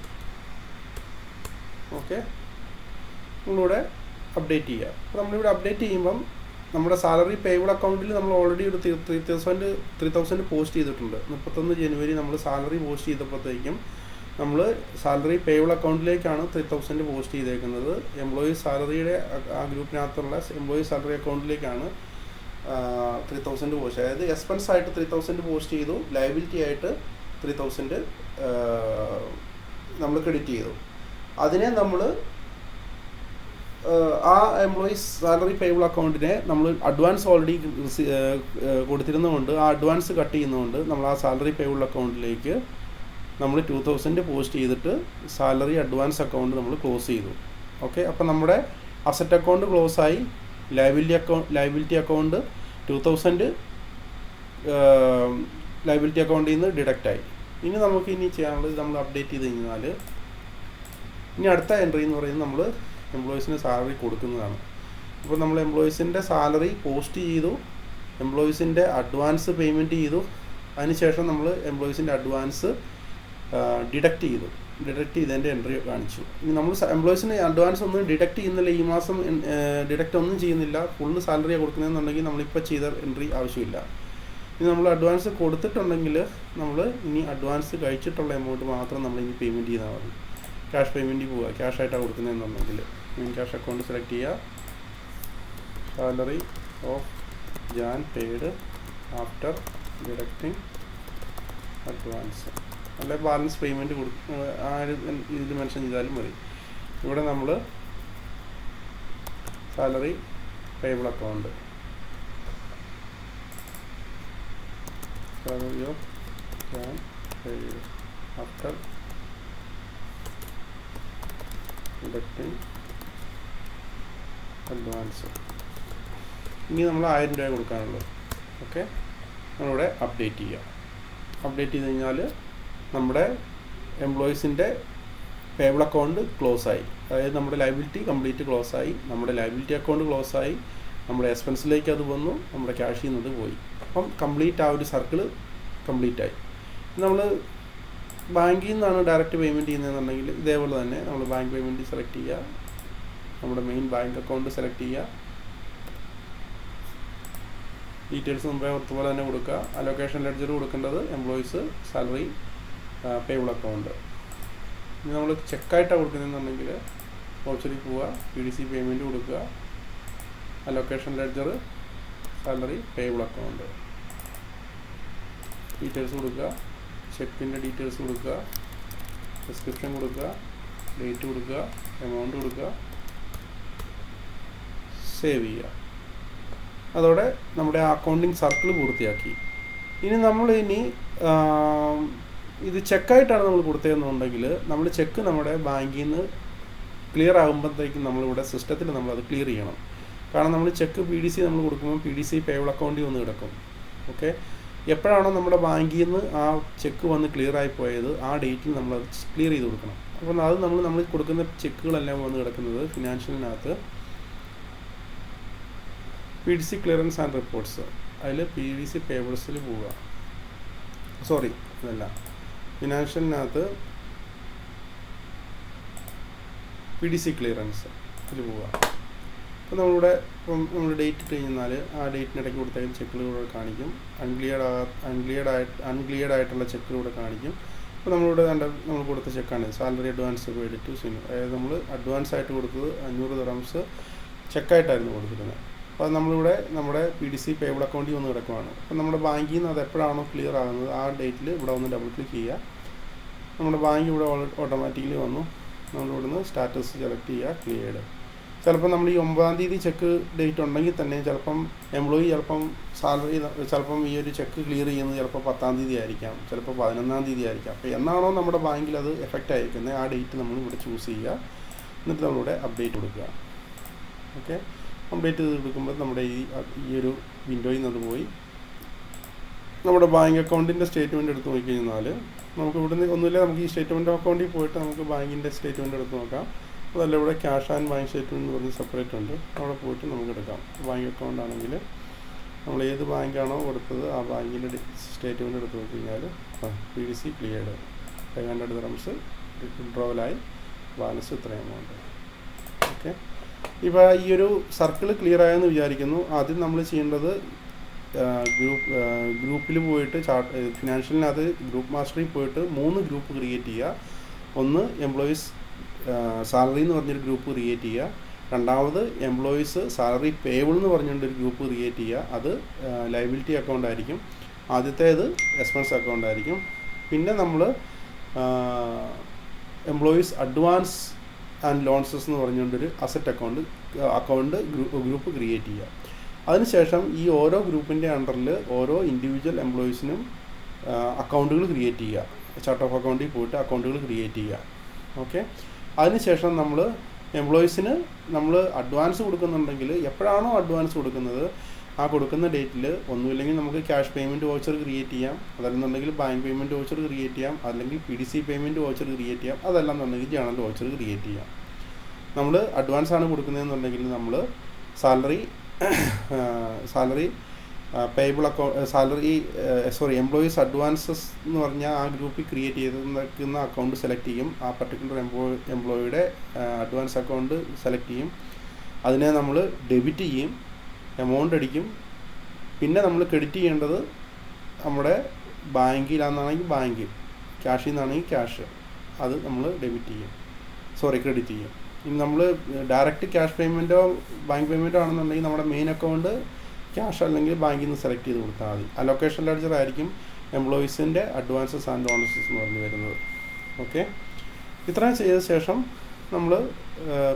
Okay, നമ്മളിവിടെ അപ്ഡേറ്റ് ചെയ്യുക. അപ്പോൾ നമ്മളിവിടെ അപ്ഡേറ്റ് ചെയ്യുമ്പം നമ്മുടെ സാലറി പേയബിൾ അക്കൗണ്ടിൽ നമ്മൾ ഓൾറെഡി ഒരു 3000 പോസ്റ്റ് ചെയ്തിട്ടുണ്ട്. 31 ജനുവരി നമ്മൾ സാലറി പോസ്റ്റ് ചെയ്തപ്പോഴത്തേക്കും നമ്മൾ സാലറി പേയബിൾ അക്കൗണ്ടിലേക്കാണ് 3000 പോസ്റ്റ് ചെയ്തേക്കുന്നത്. എംപ്ലോയീസ് സാലറിയുടെ ആ ഗ്രൂപ്പിനകത്തുള്ള എംപ്ലോയീസ് സാലറി അക്കൗണ്ടിലേക്കാണ് 3000 പോസ്റ്റ്, അതായത് എക്സ്പെൻസ് ആയിട്ട് 3000 പോസ്റ്റ് ചെയ്തു, ലയബിലിറ്റി ആയിട്ട് 3000 നമ്മൾ ക്രെഡിറ്റ് ചെയ്തു. അതിനെ നമ്മൾ ആ എംപ്ലോയീസ് സാലറി പേയബിൾ അക്കൗണ്ടിനെ നമ്മൾ അഡ്വാൻസ് ഓൾറെഡി കൊടുത്തിരുന്നതുകൊണ്ട് ആ അഡ്വാൻസ് കട്ട് ചെയ്യുന്നതുകൊണ്ട് നമ്മൾ ആ സാലറി പേയബിൾ അക്കൗണ്ടിലേക്ക് നമ്മൾ 2000 പോസ്റ്റ് ചെയ്തിട്ട് സാലറി അഡ്വാൻസ് അക്കൗണ്ട് നമ്മൾ ക്ലോസ് ചെയ്തു. ഓക്കെ, അപ്പം നമ്മുടെ അസറ്റ് അക്കൗണ്ട് ക്ലോസ് ആയി, ലയബിലിറ്റി അക്കൗണ്ട് 2000 ലയബിലിറ്റി അക്കൗണ്ടിൽ നിന്ന് ഡിഡക്റ്റായി. ഇനി നമുക്ക് ചെയ്യാനുള്ളത് നമ്മൾ അപ്ഡേറ്റ് ചെയ്ത് കഴിഞ്ഞാൽ ഇനി അടുത്ത എൻട്രി എന്ന് പറയുന്നത് നമ്മൾ എംപ്ലോയീസിന് സാലറി കൊടുക്കുന്നതാണ്. അപ്പോൾ നമ്മൾ എംപ്ലോയീസിൻ്റെ സാലറി പോസ്റ്റ് ചെയ്തു, എംപ്ലോയീസിൻ്റെ അഡ്വാൻസ് പേയ്മെൻറ്റ് ചെയ്തു, അതിനുശേഷം നമ്മൾ എംപ്ലോയീസിൻ്റെ അഡ്വാൻസ് ഡിഡക്റ്റ് ചെയ്തതിൻ്റെ എൻട്രി കാണിച്ചു. ഇനി നമ്മൾ എംപ്ലോയീസിന് അഡ്വാൻസ് ഒന്നും ഡിഡക്റ്റ് ചെയ്യുന്നില്ല, ഈ മാസം ഡിഡക്റ്റ് ഒന്നും ചെയ്യുന്നില്ല, ഫുള്ള് സാലറിയാണ് കൊടുക്കുന്നതെന്നുണ്ടെങ്കിൽ നമ്മളിപ്പോൾ ചെയ്ത എൻട്രി ആവശ്യമില്ല. ഇനി നമ്മൾ അഡ്വാൻസ് കൊടുത്തിട്ടുണ്ടെങ്കിൽ നമ്മൾ ഇനി അഡ്വാൻസ് കഴിച്ചിട്ടുള്ള എമൗണ്ട് മാത്രം നമ്മൾ ഇനി പേയ്മെൻറ്റ് ചെയ്താൽ മതി. ക്യാഷ് പേയ്മെൻറ്റ് പോവുക, ക്യാഷ് ആയിട്ടാണ് കൊടുക്കുന്നതെന്നുണ്ടെങ്കിൽ മെയിൻ ക്യാഷ് അക്കൗണ്ട് സെലക്ട് ചെയ്യുക, salary of Jan paid after deducting advance, അല്ലെ ബാലൻസ് പേയ്മെൻറ്റ് ആ ഇതിൽ മെൻഷൻ ചെയ്താലും മതി. ഇവിടെ നമ്മൾ salary payable account, salary of Jan paid after deducting advance, ഇനി നമ്മൾ 1000 രൂപ കൊടുക്കാനുള്ളൂ. ഓക്കെ, നമ്മളിവിടെ അപ്ഡേറ്റ് ചെയ്യുക. അപ്ഡേറ്റ് ചെയ്ത് കഴിഞ്ഞാൽ നമ്മുടെ എംപ്ലോയീസിൻ്റെ പേയബിൾ അക്കൗണ്ട് ക്ലോസ് ആയി, അതായത് നമ്മുടെ ലയബിലിറ്റി കംപ്ലീറ്റ് ക്ലോസ് ആയി, നമ്മുടെ ലയബിലിറ്റി അക്കൗണ്ട് ക്ലോസ് ആയി, നമ്മുടെ എക്സ്പെൻസിലേക്ക് അത് വന്നു, നമ്മുടെ ക്യാഷിൽ നിന്നത് പോയി. അപ്പം കംപ്ലീറ്റ് ആ ഒരു സർക്കിൾ കംപ്ലീറ്റ് ആയി. നമ്മൾ ബാങ്കിൽ നിന്നാണ് ഡയറക്റ്റ് പേയ്മെൻറ്റ് ചെയ്യുന്നതെന്നുണ്ടെങ്കിൽ ഇതേപോലെ തന്നെ നമ്മൾ ബാങ്ക് പേയ്മെൻറ്റ് സെലക്ട് ചെയ്യുക, നമ്മുടെ മെയിൻ ബാങ്ക് അക്കൗണ്ട് സെലക്ട് ചെയ്യുക, ഡീറ്റെയിൽസ് മുമ്പേ അതുപോലെ തന്നെ കൊടുക്കുക. അലൊക്കേഷൻ ലെഡ്ജർ കൊടുക്കേണ്ടത് എംപ്ലോയീസ് സാലറി പേയബിൾ അക്കൗണ്ട്. ഇനി നമ്മൾ ചെക്കായിട്ടാണ് കൊടുക്കുന്നതെന്നുണ്ടെങ്കിൽ വൗച്ചറിൽ പോവുക, PDC പേയ്മെൻറ്റ് കൊടുക്കുക, allocation ledger salary payable account, details കൊടുക്കുക, ചെക്കിൻ്റെ ഡീറ്റെയിൽസ് കൊടുക്കുക, ഡിസ്ക്രിപ്ഷൻ കൊടുക്കുക, ഡേറ്റ് കൊടുക്കുക, എമൗണ്ട് കൊടുക്കുക, സേവ് ചെയ്യുക. അതോടെ നമ്മുടെ അക്കൗണ്ടിങ് സർക്കിൾ പൂർത്തിയാക്കി. ഇനി നമ്മൾ ഇത് ചെക്കായിട്ടാണ് നമ്മൾ കൊടുത്തതെന്നുണ്ടെങ്കിൽ നമ്മൾ ചെക്ക് നമ്മുടെ ബാങ്കിൽ നിന്ന് ക്ലിയർ ആകുമ്പോഴത്തേക്കും നമ്മളിവിടെ സിസ്റ്റത്തിൽ നമ്മളത് ക്ലിയർ ചെയ്യണം. കാരണം നമ്മൾ ചെക്ക് PDC നമ്മൾ കൊടുക്കുമ്പോൾ PDC പേബിൾ അക്കൗണ്ടിൽ വന്ന് കിടക്കും. ഓക്കെ, എപ്പോഴാണോ നമ്മുടെ ബാങ്കിൽ നിന്ന് ആ ചെക്ക് വന്ന് ക്ലിയർ ആയി പോയത് ആ ഡേറ്റിൽ നമ്മളത് ക്ലിയർ ചെയ്ത് കൊടുക്കണം. അപ്പോൾ അത് നമ്മൾ കൊടുക്കുന്ന ചെക്കുകളെല്ലാം വന്ന് കിടക്കുന്നത് ഫിനാൻഷ്യലിനകത്ത് PDC ക്ലിയറൻസ് ആൻഡ് റിപ്പോർട്ട്സ്, അതിൽ PDC പേബിൾസിൽ പോവുക. സോറി, അതല്ല, ഫിനാൻഷ്യലിനകത്ത് PDC ക്ലിയറൻസ് അതിൽ പോവുക. അപ്പോൾ നമ്മളിവിടെ നമ്മൾ ഡേറ്റ് ഇട്ട് കഴിഞ്ഞാൽ ആ ഡേറ്റിനിടയ്ക്ക് കൊടുത്തേക്കും ചെക്കുകളിലൂടെ കാണിക്കും. അൺക്ലിയർഡ് ആയിട്ടുള്ള ചെക്കുകളിലൂടെ കാണിക്കും. അപ്പോൾ നമ്മളിവിടെ നമ്മൾ കൊടുത്ത ചെക്കാണ് salary advance paid to Sinu. അതായത് നമ്മൾ അഡ്വാൻസ് ആയിട്ട് കൊടുത്തത് 500 ദിർഹംസ് ചെക്കായിട്ടായിരുന്നു കൊടുത്തിരുന്നത്. അപ്പോൾ നമ്മളിവിടെ നമ്മുടെ PDC പേബിൾ അക്കൗണ്ടിൽ വന്ന് കിടക്കുവാണ്. അപ്പോൾ നമ്മുടെ ബാങ്കിൽ നിന്ന് അത് എപ്പോഴാണോ ക്ലിയർ ആകുന്നത് ആ ഡേറ്റിൽ ഇവിടെ വന്ന് ഡബിൾ ക്ലിക്ക് ചെയ്യുക. നമ്മുടെ ബാങ്ക് ഇവിടെ ഓട്ടോമാറ്റിക്കലി വന്നു. നമ്മളിവിടുന്ന് സ്റ്റാറ്റസ് സെലക്ട് ചെയ്യുക, ക്ലിയർഡ്. ചിലപ്പോൾ നമ്മൾ ഈ 9-ാം തീയതി ചെക്ക് ഡേറ്റ് ഉണ്ടെങ്കിൽ തന്നെ ചിലപ്പം എംപ്ലോയി സാലറി ചിലപ്പം ഈ ഒരു ചെക്ക് ക്ലിയർ ചെയ്യുന്നത് ചിലപ്പോൾ 10-ാം തീയതി ആയിരിക്കാം, ചിലപ്പോൾ 11-ാം തീയതി ആയിരിക്കാം. അപ്പോൾ എന്നാണോ നമ്മുടെ ബാങ്കിൽ അത് എഫക്റ്റ് ആയിരിക്കുന്നത് ആ ഡേറ്റ് നമ്മൾ ഇവിടെ ചൂസ് ചെയ്യുക. എന്നിട്ട് നമ്മളിവിടെ അപ്ഡേറ്റ് കൊടുക്കുക. ഓക്കെ, അപ്ഡേറ്റ് ചെയ്ത് കൊടുക്കുമ്പോൾ നമ്മുടെ ഈ ഒരു വിൻഡോയിൽ നിന്ന് പോയി നമ്മുടെ ബാങ്ക് അക്കൗണ്ടിൻ്റെ സ്റ്റേറ്റ്മെൻറ്റ് എടുത്ത് നോക്കിക്കഴിഞ്ഞാൽ നമുക്ക് ഇവിടുന്ന് ഒന്നുമില്ല, നമുക്ക് ഈ സ്റ്റേറ്റ്മെൻറ്റ് അക്കൗണ്ടിൽ പോയിട്ട് നമുക്ക് ബാങ്കിൻ്റെ സ്റ്റേറ്റ്മെൻറ്റ് എടുത്ത് നോക്കാം. അതല്ല, ഇവിടെ ക്യാഷ് ആൻഡ് ബാങ്ക് സ്റ്റേറ്റ്മെൻറ്റ് എന്ന് പറഞ്ഞ് സെപ്പറേറ്റ് ഉണ്ട്. അവിടെ പോയിട്ട് നമുക്ക് എടുക്കാം. ബാങ്ക് അക്കൗണ്ട് ആണെങ്കിൽ നമ്മൾ ഏത് ബാങ്കാണോ കൊടുത്തത് ആ ബാങ്കിൻ്റെ സ്റ്റേറ്റ്മെൻറ്റ് എടുത്ത് നോക്കി കഴിഞ്ഞാൽ PDC ക്ലിയർഡ് 500 ദിർഹംസ് വിഡ്രോവലായി, ബാലൻസ് ഇത്രയും എമൗണ്ട്. ഓക്കെ, ഇപ്പോൾ ഈ ഒരു സർക്കിൾ ക്ലിയർ ആയെന്ന് വിചാരിക്കുന്നു. ആദ്യം നമ്മൾ ചെയ്യേണ്ടത് ഗ്രൂപ്പിൽ പോയിട്ട് ഫിനാൻഷ്യലിനകത്ത് ഗ്രൂപ്പ് മാസ്റ്ററിൽ പോയിട്ട് 3 ഗ്രൂപ്പ് ക്രിയേറ്റ് ചെയ്യുക. ഒന്ന് എംപ്ലോയീസ് സാലറി എന്ന് പറഞ്ഞൊരു ഗ്രൂപ്പ് ക്രിയേറ്റ് ചെയ്യുക. രണ്ടാമത് എംപ്ലോയീസ് സാലറി പേബിൾ എന്ന് പറഞ്ഞുകൊണ്ടൊരു ഗ്രൂപ്പ് ക്രിയേറ്റ് ചെയ്യുക. അത് ലയബിലിറ്റി അക്കൗണ്ട് ആയിരിക്കും. ആദ്യത്തേത് എക്സ്പെൻസ് അക്കൗണ്ട് ആയിരിക്കും. പിന്നെ നമ്മൾ എംപ്ലോയീസ് അഡ്വാൻസ് ആൻഡ് ലോൺസസ് എന്ന് പറഞ്ഞുകൊണ്ടൊരു അസറ്റ് അക്കൗണ്ട് ഗ്രൂപ്പ് ക്രിയേറ്റ് ചെയ്യുക. അതിനുശേഷം ഈ ഓരോ ഗ്രൂപ്പിൻ്റെ അണ്ടറിൽ ഓരോ ഇൻഡിവിജ്വൽ എംപ്ലോയീസിനും അക്കൗണ്ടുകൾ ക്രിയേറ്റ് ചെയ്യുക. ചാർട്ട് ഓഫ് അക്കൗണ്ടിൽ പോയിട്ട് അക്കൗണ്ടുകൾ ക്രിയേറ്റ് ചെയ്യുക. ഓക്കെ, അതിനുശേഷം നമ്മൾ എംപ്ലോയീസിന് നമ്മൾ അഡ്വാൻസ് കൊടുക്കുന്നുണ്ടെങ്കിൽ എപ്പോഴാണോ അഡ്വാൻസ് കൊടുക്കുന്നത് ആ കൊടുക്കുന്ന ഡേറ്റിൽ ഒന്നുമില്ലെങ്കിൽ നമുക്ക് ക്യാഷ് പേയ്മെൻറ്റ് വൗച്ചർ ക്രിയേറ്റ് ചെയ്യാം, അതല്ലെന്നുണ്ടെങ്കിൽ ബാങ്ക് പേയ്മെൻറ്റ് വൗച്ചർ ക്രിയേറ്റ് ചെയ്യാം, അല്ലെങ്കിൽ PDC പേയ്മെൻറ്റ് വൗച്ചർ ക്രിയേറ്റ് ചെയ്യാം, അതല്ലെന്നുണ്ടെങ്കിൽ ജേണൽ വൗച്ചർ ക്രിയേറ്റ് ചെയ്യാം. നമ്മൾ അഡ്വാൻസ് ആണ് കൊടുക്കുന്നതെന്നുണ്ടെങ്കിൽ നമ്മൾ സാലറി പേബിൾ എംപ്ലോയീസ് അഡ്വാൻസസ് എന്ന് പറഞ്ഞാൽ ആ ഗ്രൂപ്പിൽ ക്രിയേറ്റ് ചെയ്തിരിക്കുന്ന അക്കൗണ്ട് സെലക്ട് ചെയ്യും. ആ പർട്ടിക്കുലർ എംപ്ലോയിയുടെ അഡ്വാൻസ് അക്കൗണ്ട് സെലക്ട് ചെയ്യും. അതിനെ നമ്മൾ ഡെബിറ്റ് ചെയ്യും, എമൗണ്ട് അടിക്കും. പിന്നെ നമ്മൾ ക്രെഡിറ്റ് ചെയ്യേണ്ടത് നമ്മുടെ ബാങ്കിലാണെന്നാണെങ്കിൽ ബാങ്ക്, ക്യാഷിൽ നിന്നാണെങ്കിൽ ക്യാഷ്, അത് നമ്മൾ ക്രെഡിറ്റ് ചെയ്യും. ഇനി നമ്മൾ ഡയറക്റ്റ് ക്യാഷ് പേയ്മെൻറ്റോ ബാങ്ക് പേയ്മെൻറ്റോ ആണെന്നുണ്ടെങ്കിൽ നമ്മുടെ മെയിൻ അക്കൗണ്ട് ക്യാഷ് അല്ലെങ്കിൽ ബാങ്കിൽ നിന്ന് സെലക്ട് ചെയ്ത് കൊടുത്താൽ മതി. അലൊക്കേഷൻ ലെഡ്ജർ ആയിരിക്കും എംപ്ലോയീസിൻ്റെ അഡ്വാൻസസ് ആൻഡ് ബോണസസ് എന്ന് പറഞ്ഞു വരുന്നത്. ഓക്കെ, ഇത്രയും ചെയ്ത ശേഷം നമ്മൾ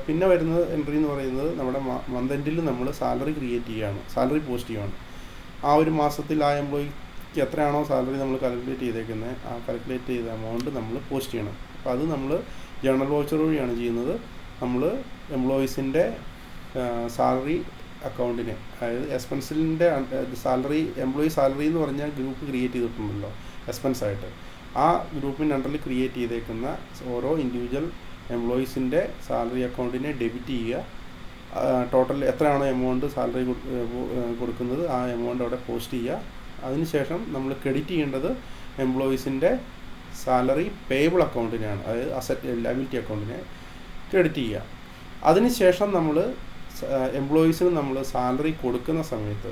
പിന്നെ വരുന്ന എൻട്രി എന്ന് പറയുന്നത് നമ്മുടെ മന്ത് എൻഡിൽ നമ്മൾ സാലറി ക്രിയേറ്റ് ചെയ്യുകയാണ്, സാലറി പോസ്റ്റ് ചെയ്യുകയാണ്. ആ ഒരു മാസത്തിൽ ആ എംപ്ലോയിക്ക് എത്രയാണോ സാലറി നമ്മൾ കാൽക്കുലേറ്റ് ചെയ്തേക്കുന്നത് ആ കാൽക്കുലേറ്റ് ചെയ്ത എമൗണ്ട് നമ്മൾ പോസ്റ്റ് ചെയ്യണം. അപ്പോൾ അത് നമ്മൾ ജേണൽ വൗച്ചർ വഴിയാണ് ചെയ്യുന്നത്. നമ്മൾ എംപ്ലോയീസിൻ്റെ സാലറി അക്കൗണ്ടിന്, അതായത് എക്സ്പെൻസിൻ്റെ എംപ്ലോയി സാലറി എന്ന് പറഞ്ഞാൽ ഗ്രൂപ്പ് ക്രിയേറ്റ് ചെയ്തിട്ടുണ്ടല്ലോ എക്സ്പെൻസ് ആയിട്ട്, ആ ഗ്രൂപ്പിൻ്റെ അണ്ടറിൽ ക്രിയേറ്റ് ചെയ്തേക്കുന്ന ഓരോ ഇൻഡിവിജ്വൽ എംപ്ലോയീസിൻ്റെ സാലറി അക്കൗണ്ടിനെ ഡെബിറ്റ് ചെയ്യുക. ടോട്ടൽ എത്രയാണോ എമൗണ്ട് സാലറി കൊടുക്കുന്നത് ആ എമൗണ്ട് അവിടെ പോസ്റ്റ് ചെയ്യുക. അതിനുശേഷം നമ്മൾ ക്രെഡിറ്റ് ചെയ്യേണ്ടത് എംപ്ലോയീസിൻ്റെ സാലറി പേബിൾ അക്കൗണ്ടിനെയാണ്, അതായത് അസറ്റ് ലയബിലിറ്റി അക്കൗണ്ടിനെ ക്രെഡിറ്റ് ചെയ്യുക. അതിനുശേഷം നമ്മൾ എംപ്ലോയീസിന് നമ്മൾ സാലറി കൊടുക്കുന്ന സമയത്ത്,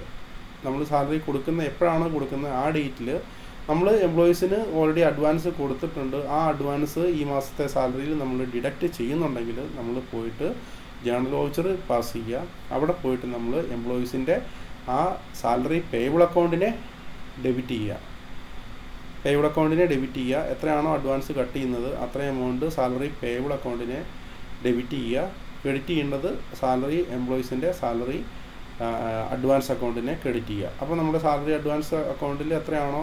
നമ്മൾ സാലറി കൊടുക്കുന്ന എപ്പോഴാണോ കൊടുക്കുന്നത് ആ ഡേറ്റിൽ നമ്മൾ എംപ്ലോയീസിന് ഓൾറെഡി അഡ്വാൻസ് കൊടുത്തിട്ടുണ്ട്. ആ അഡ്വാൻസ് ഈ മാസത്തെ സാലറിയിൽ നമ്മൾ ഡിഡക്റ്റ് ചെയ്യുന്നുണ്ടെങ്കിൽ നമ്മൾ പോയിട്ട് ജേണൽ വൗച്ചർ പാസ് ചെയ്യുക. അവിടെ പോയിട്ട് നമ്മൾ എംപ്ലോയീസിൻ്റെ ആ സാലറി പേബിൾ അക്കൗണ്ടിനെ ഡെബിറ്റ് ചെയ്യുക. പേബിൾ അക്കൗണ്ടിനെ ഡെബിറ്റ് ചെയ്യുക. എത്രയാണോ അഡ്വാൻസ് കട്ട് ചെയ്യുന്നത് അത്രയും എമൗണ്ട് സാലറി പേബിൾ അക്കൗണ്ടിനെ ഡെബിറ്റ് ചെയ്യുക. ക്രെഡിറ്റ് ചെയ്യേണ്ടത് സാലറി എംപ്ലോയീസിൻ്റെ സാലറി അഡ്വാൻസ് അക്കൗണ്ടിനെ ക്രെഡിറ്റ് ചെയ്യുക. അപ്പോൾ നമ്മുടെ സാലറി അഡ്വാൻസ് അക്കൗണ്ടിൽ എത്രയാണോ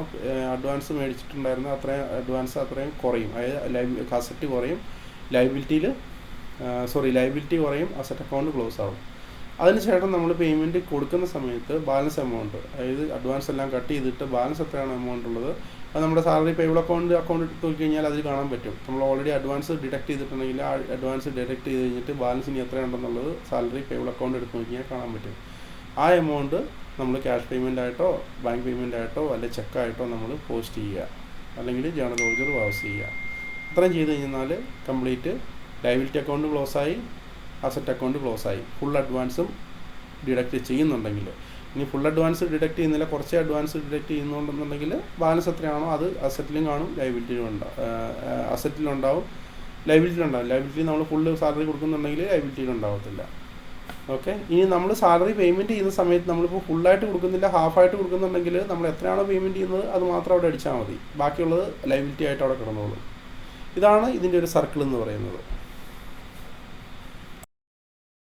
അഡ്വാൻസ് മേടിച്ചിട്ടുണ്ടായിരുന്നത് അത്രയും അഡ്വാൻസ് അത്രയും കുറയും. അതായത് അസറ്റ് കുറയും, ലയബിലിറ്റി കുറയും, അസറ്റ് അക്കൗണ്ട് ക്ലോസ് ആവും. അതിനുശേഷം നമ്മൾ പേയ്മെൻറ്റ് കൊടുക്കുന്ന സമയത്ത് ബാലൻസ് എമൗണ്ട്, അതായത് അഡ്വാൻസ് എല്ലാം കട്ട് ചെയ്തിട്ട് ബാലൻസ് എത്രയാണ് എമൗണ്ട് ഉള്ളത് അത് നമ്മുടെ സാലറി പേബിൾ അക്കൗണ്ട് എടുത്ത് നോക്കി കഴിഞ്ഞാൽ അതിൽ കാണാൻ പറ്റും. നമ്മൾ ഓൾറെഡി അഡ്വാൻസ് ഡിഡക്ട് ചെയ്തിട്ടുണ്ടെങ്കിൽ ആ അഡ്വാൻസ് ഡിഡക്ട് ചെയ്ത് കഴിഞ്ഞിട്ട് ബാലൻസ് ഇനി എത്രയുണ്ടെന്നുള്ളത് സാലറി പേബിൾ അക്കൗണ്ട് എടുത്ത് നോക്കി കഴിഞ്ഞാൽ കാണാൻ പറ്റും. ആ എമൗണ്ട് നമ്മൾ ക്യാഷ് പേയ്മെൻ്റ് ആയിട്ടോ ബാങ്ക് പേയ്മെൻ്റ് ആയിട്ടോ അല്ലെങ്കിൽ ചെക്കായിട്ടോ നമ്മൾ പോസ്റ്റ് ചെയ്യുക, അല്ലെങ്കിൽ ജേണൽ ലോജർ പാസ് ചെയ്യുക. അത്രയും ചെയ്ത് കഴിഞ്ഞാൽ കംപ്ലീറ്റ് ലയബിലിറ്റി അക്കൗണ്ട് ക്ലോസ് ആയി, അസറ്റ് അക്കൗണ്ട് ക്ലോസ് ആയി. ഫുൾ അഡ്വാൻസും ഡിഡക്റ്റ് ചെയ്യുന്നുണ്ടെങ്കിൽ. ഇനി ഫുൾ അഡ്വാൻസ് ഡിഡക്റ്റ് ചെയ്യുന്നില്ല, കുറച്ച് അഡ്വാൻസ് ഡിഡക്റ്റ് ചെയ്യുന്നുണ്ടെന്നുണ്ടെങ്കിൽ ബാലൻസ് എത്രയാണോ അത് അസറ്റിലും കാണും, അസറ്റിലുണ്ടാവും, ലയബിലിറ്റിയിൽ നമ്മൾ ഫുള്ള് സാലറി കൊടുക്കുന്നുണ്ടെങ്കിൽ ലയബിലിറ്റിയിൽ ഉണ്ടാവത്തില്ല. ഓക്കെ. ഇനി നമ്മൾ സാലറി പേയ്മെൻറ്റ് ചെയ്യുന്ന സമയത്ത് നമ്മളിപ്പോൾ ഫുള്ളായിട്ട് കൊടുക്കുന്നില്ല, ഹാഫായിട്ട് കൊടുക്കുന്നുണ്ടെങ്കിൽ നമ്മൾ എത്രയാണോ പേയ്മെൻറ്റ് ചെയ്യുന്നത് അത് മാത്രം അവിടെ അടിച്ചാൽ മതി, ബാക്കിയുള്ളത് ലയബിലിറ്റി ആയിട്ട് അവിടെ കിടന്നോളും. ഇതാണ് ഇതിൻ്റെ ഒരു സർക്കിൾ എന്ന് പറയുന്നത്.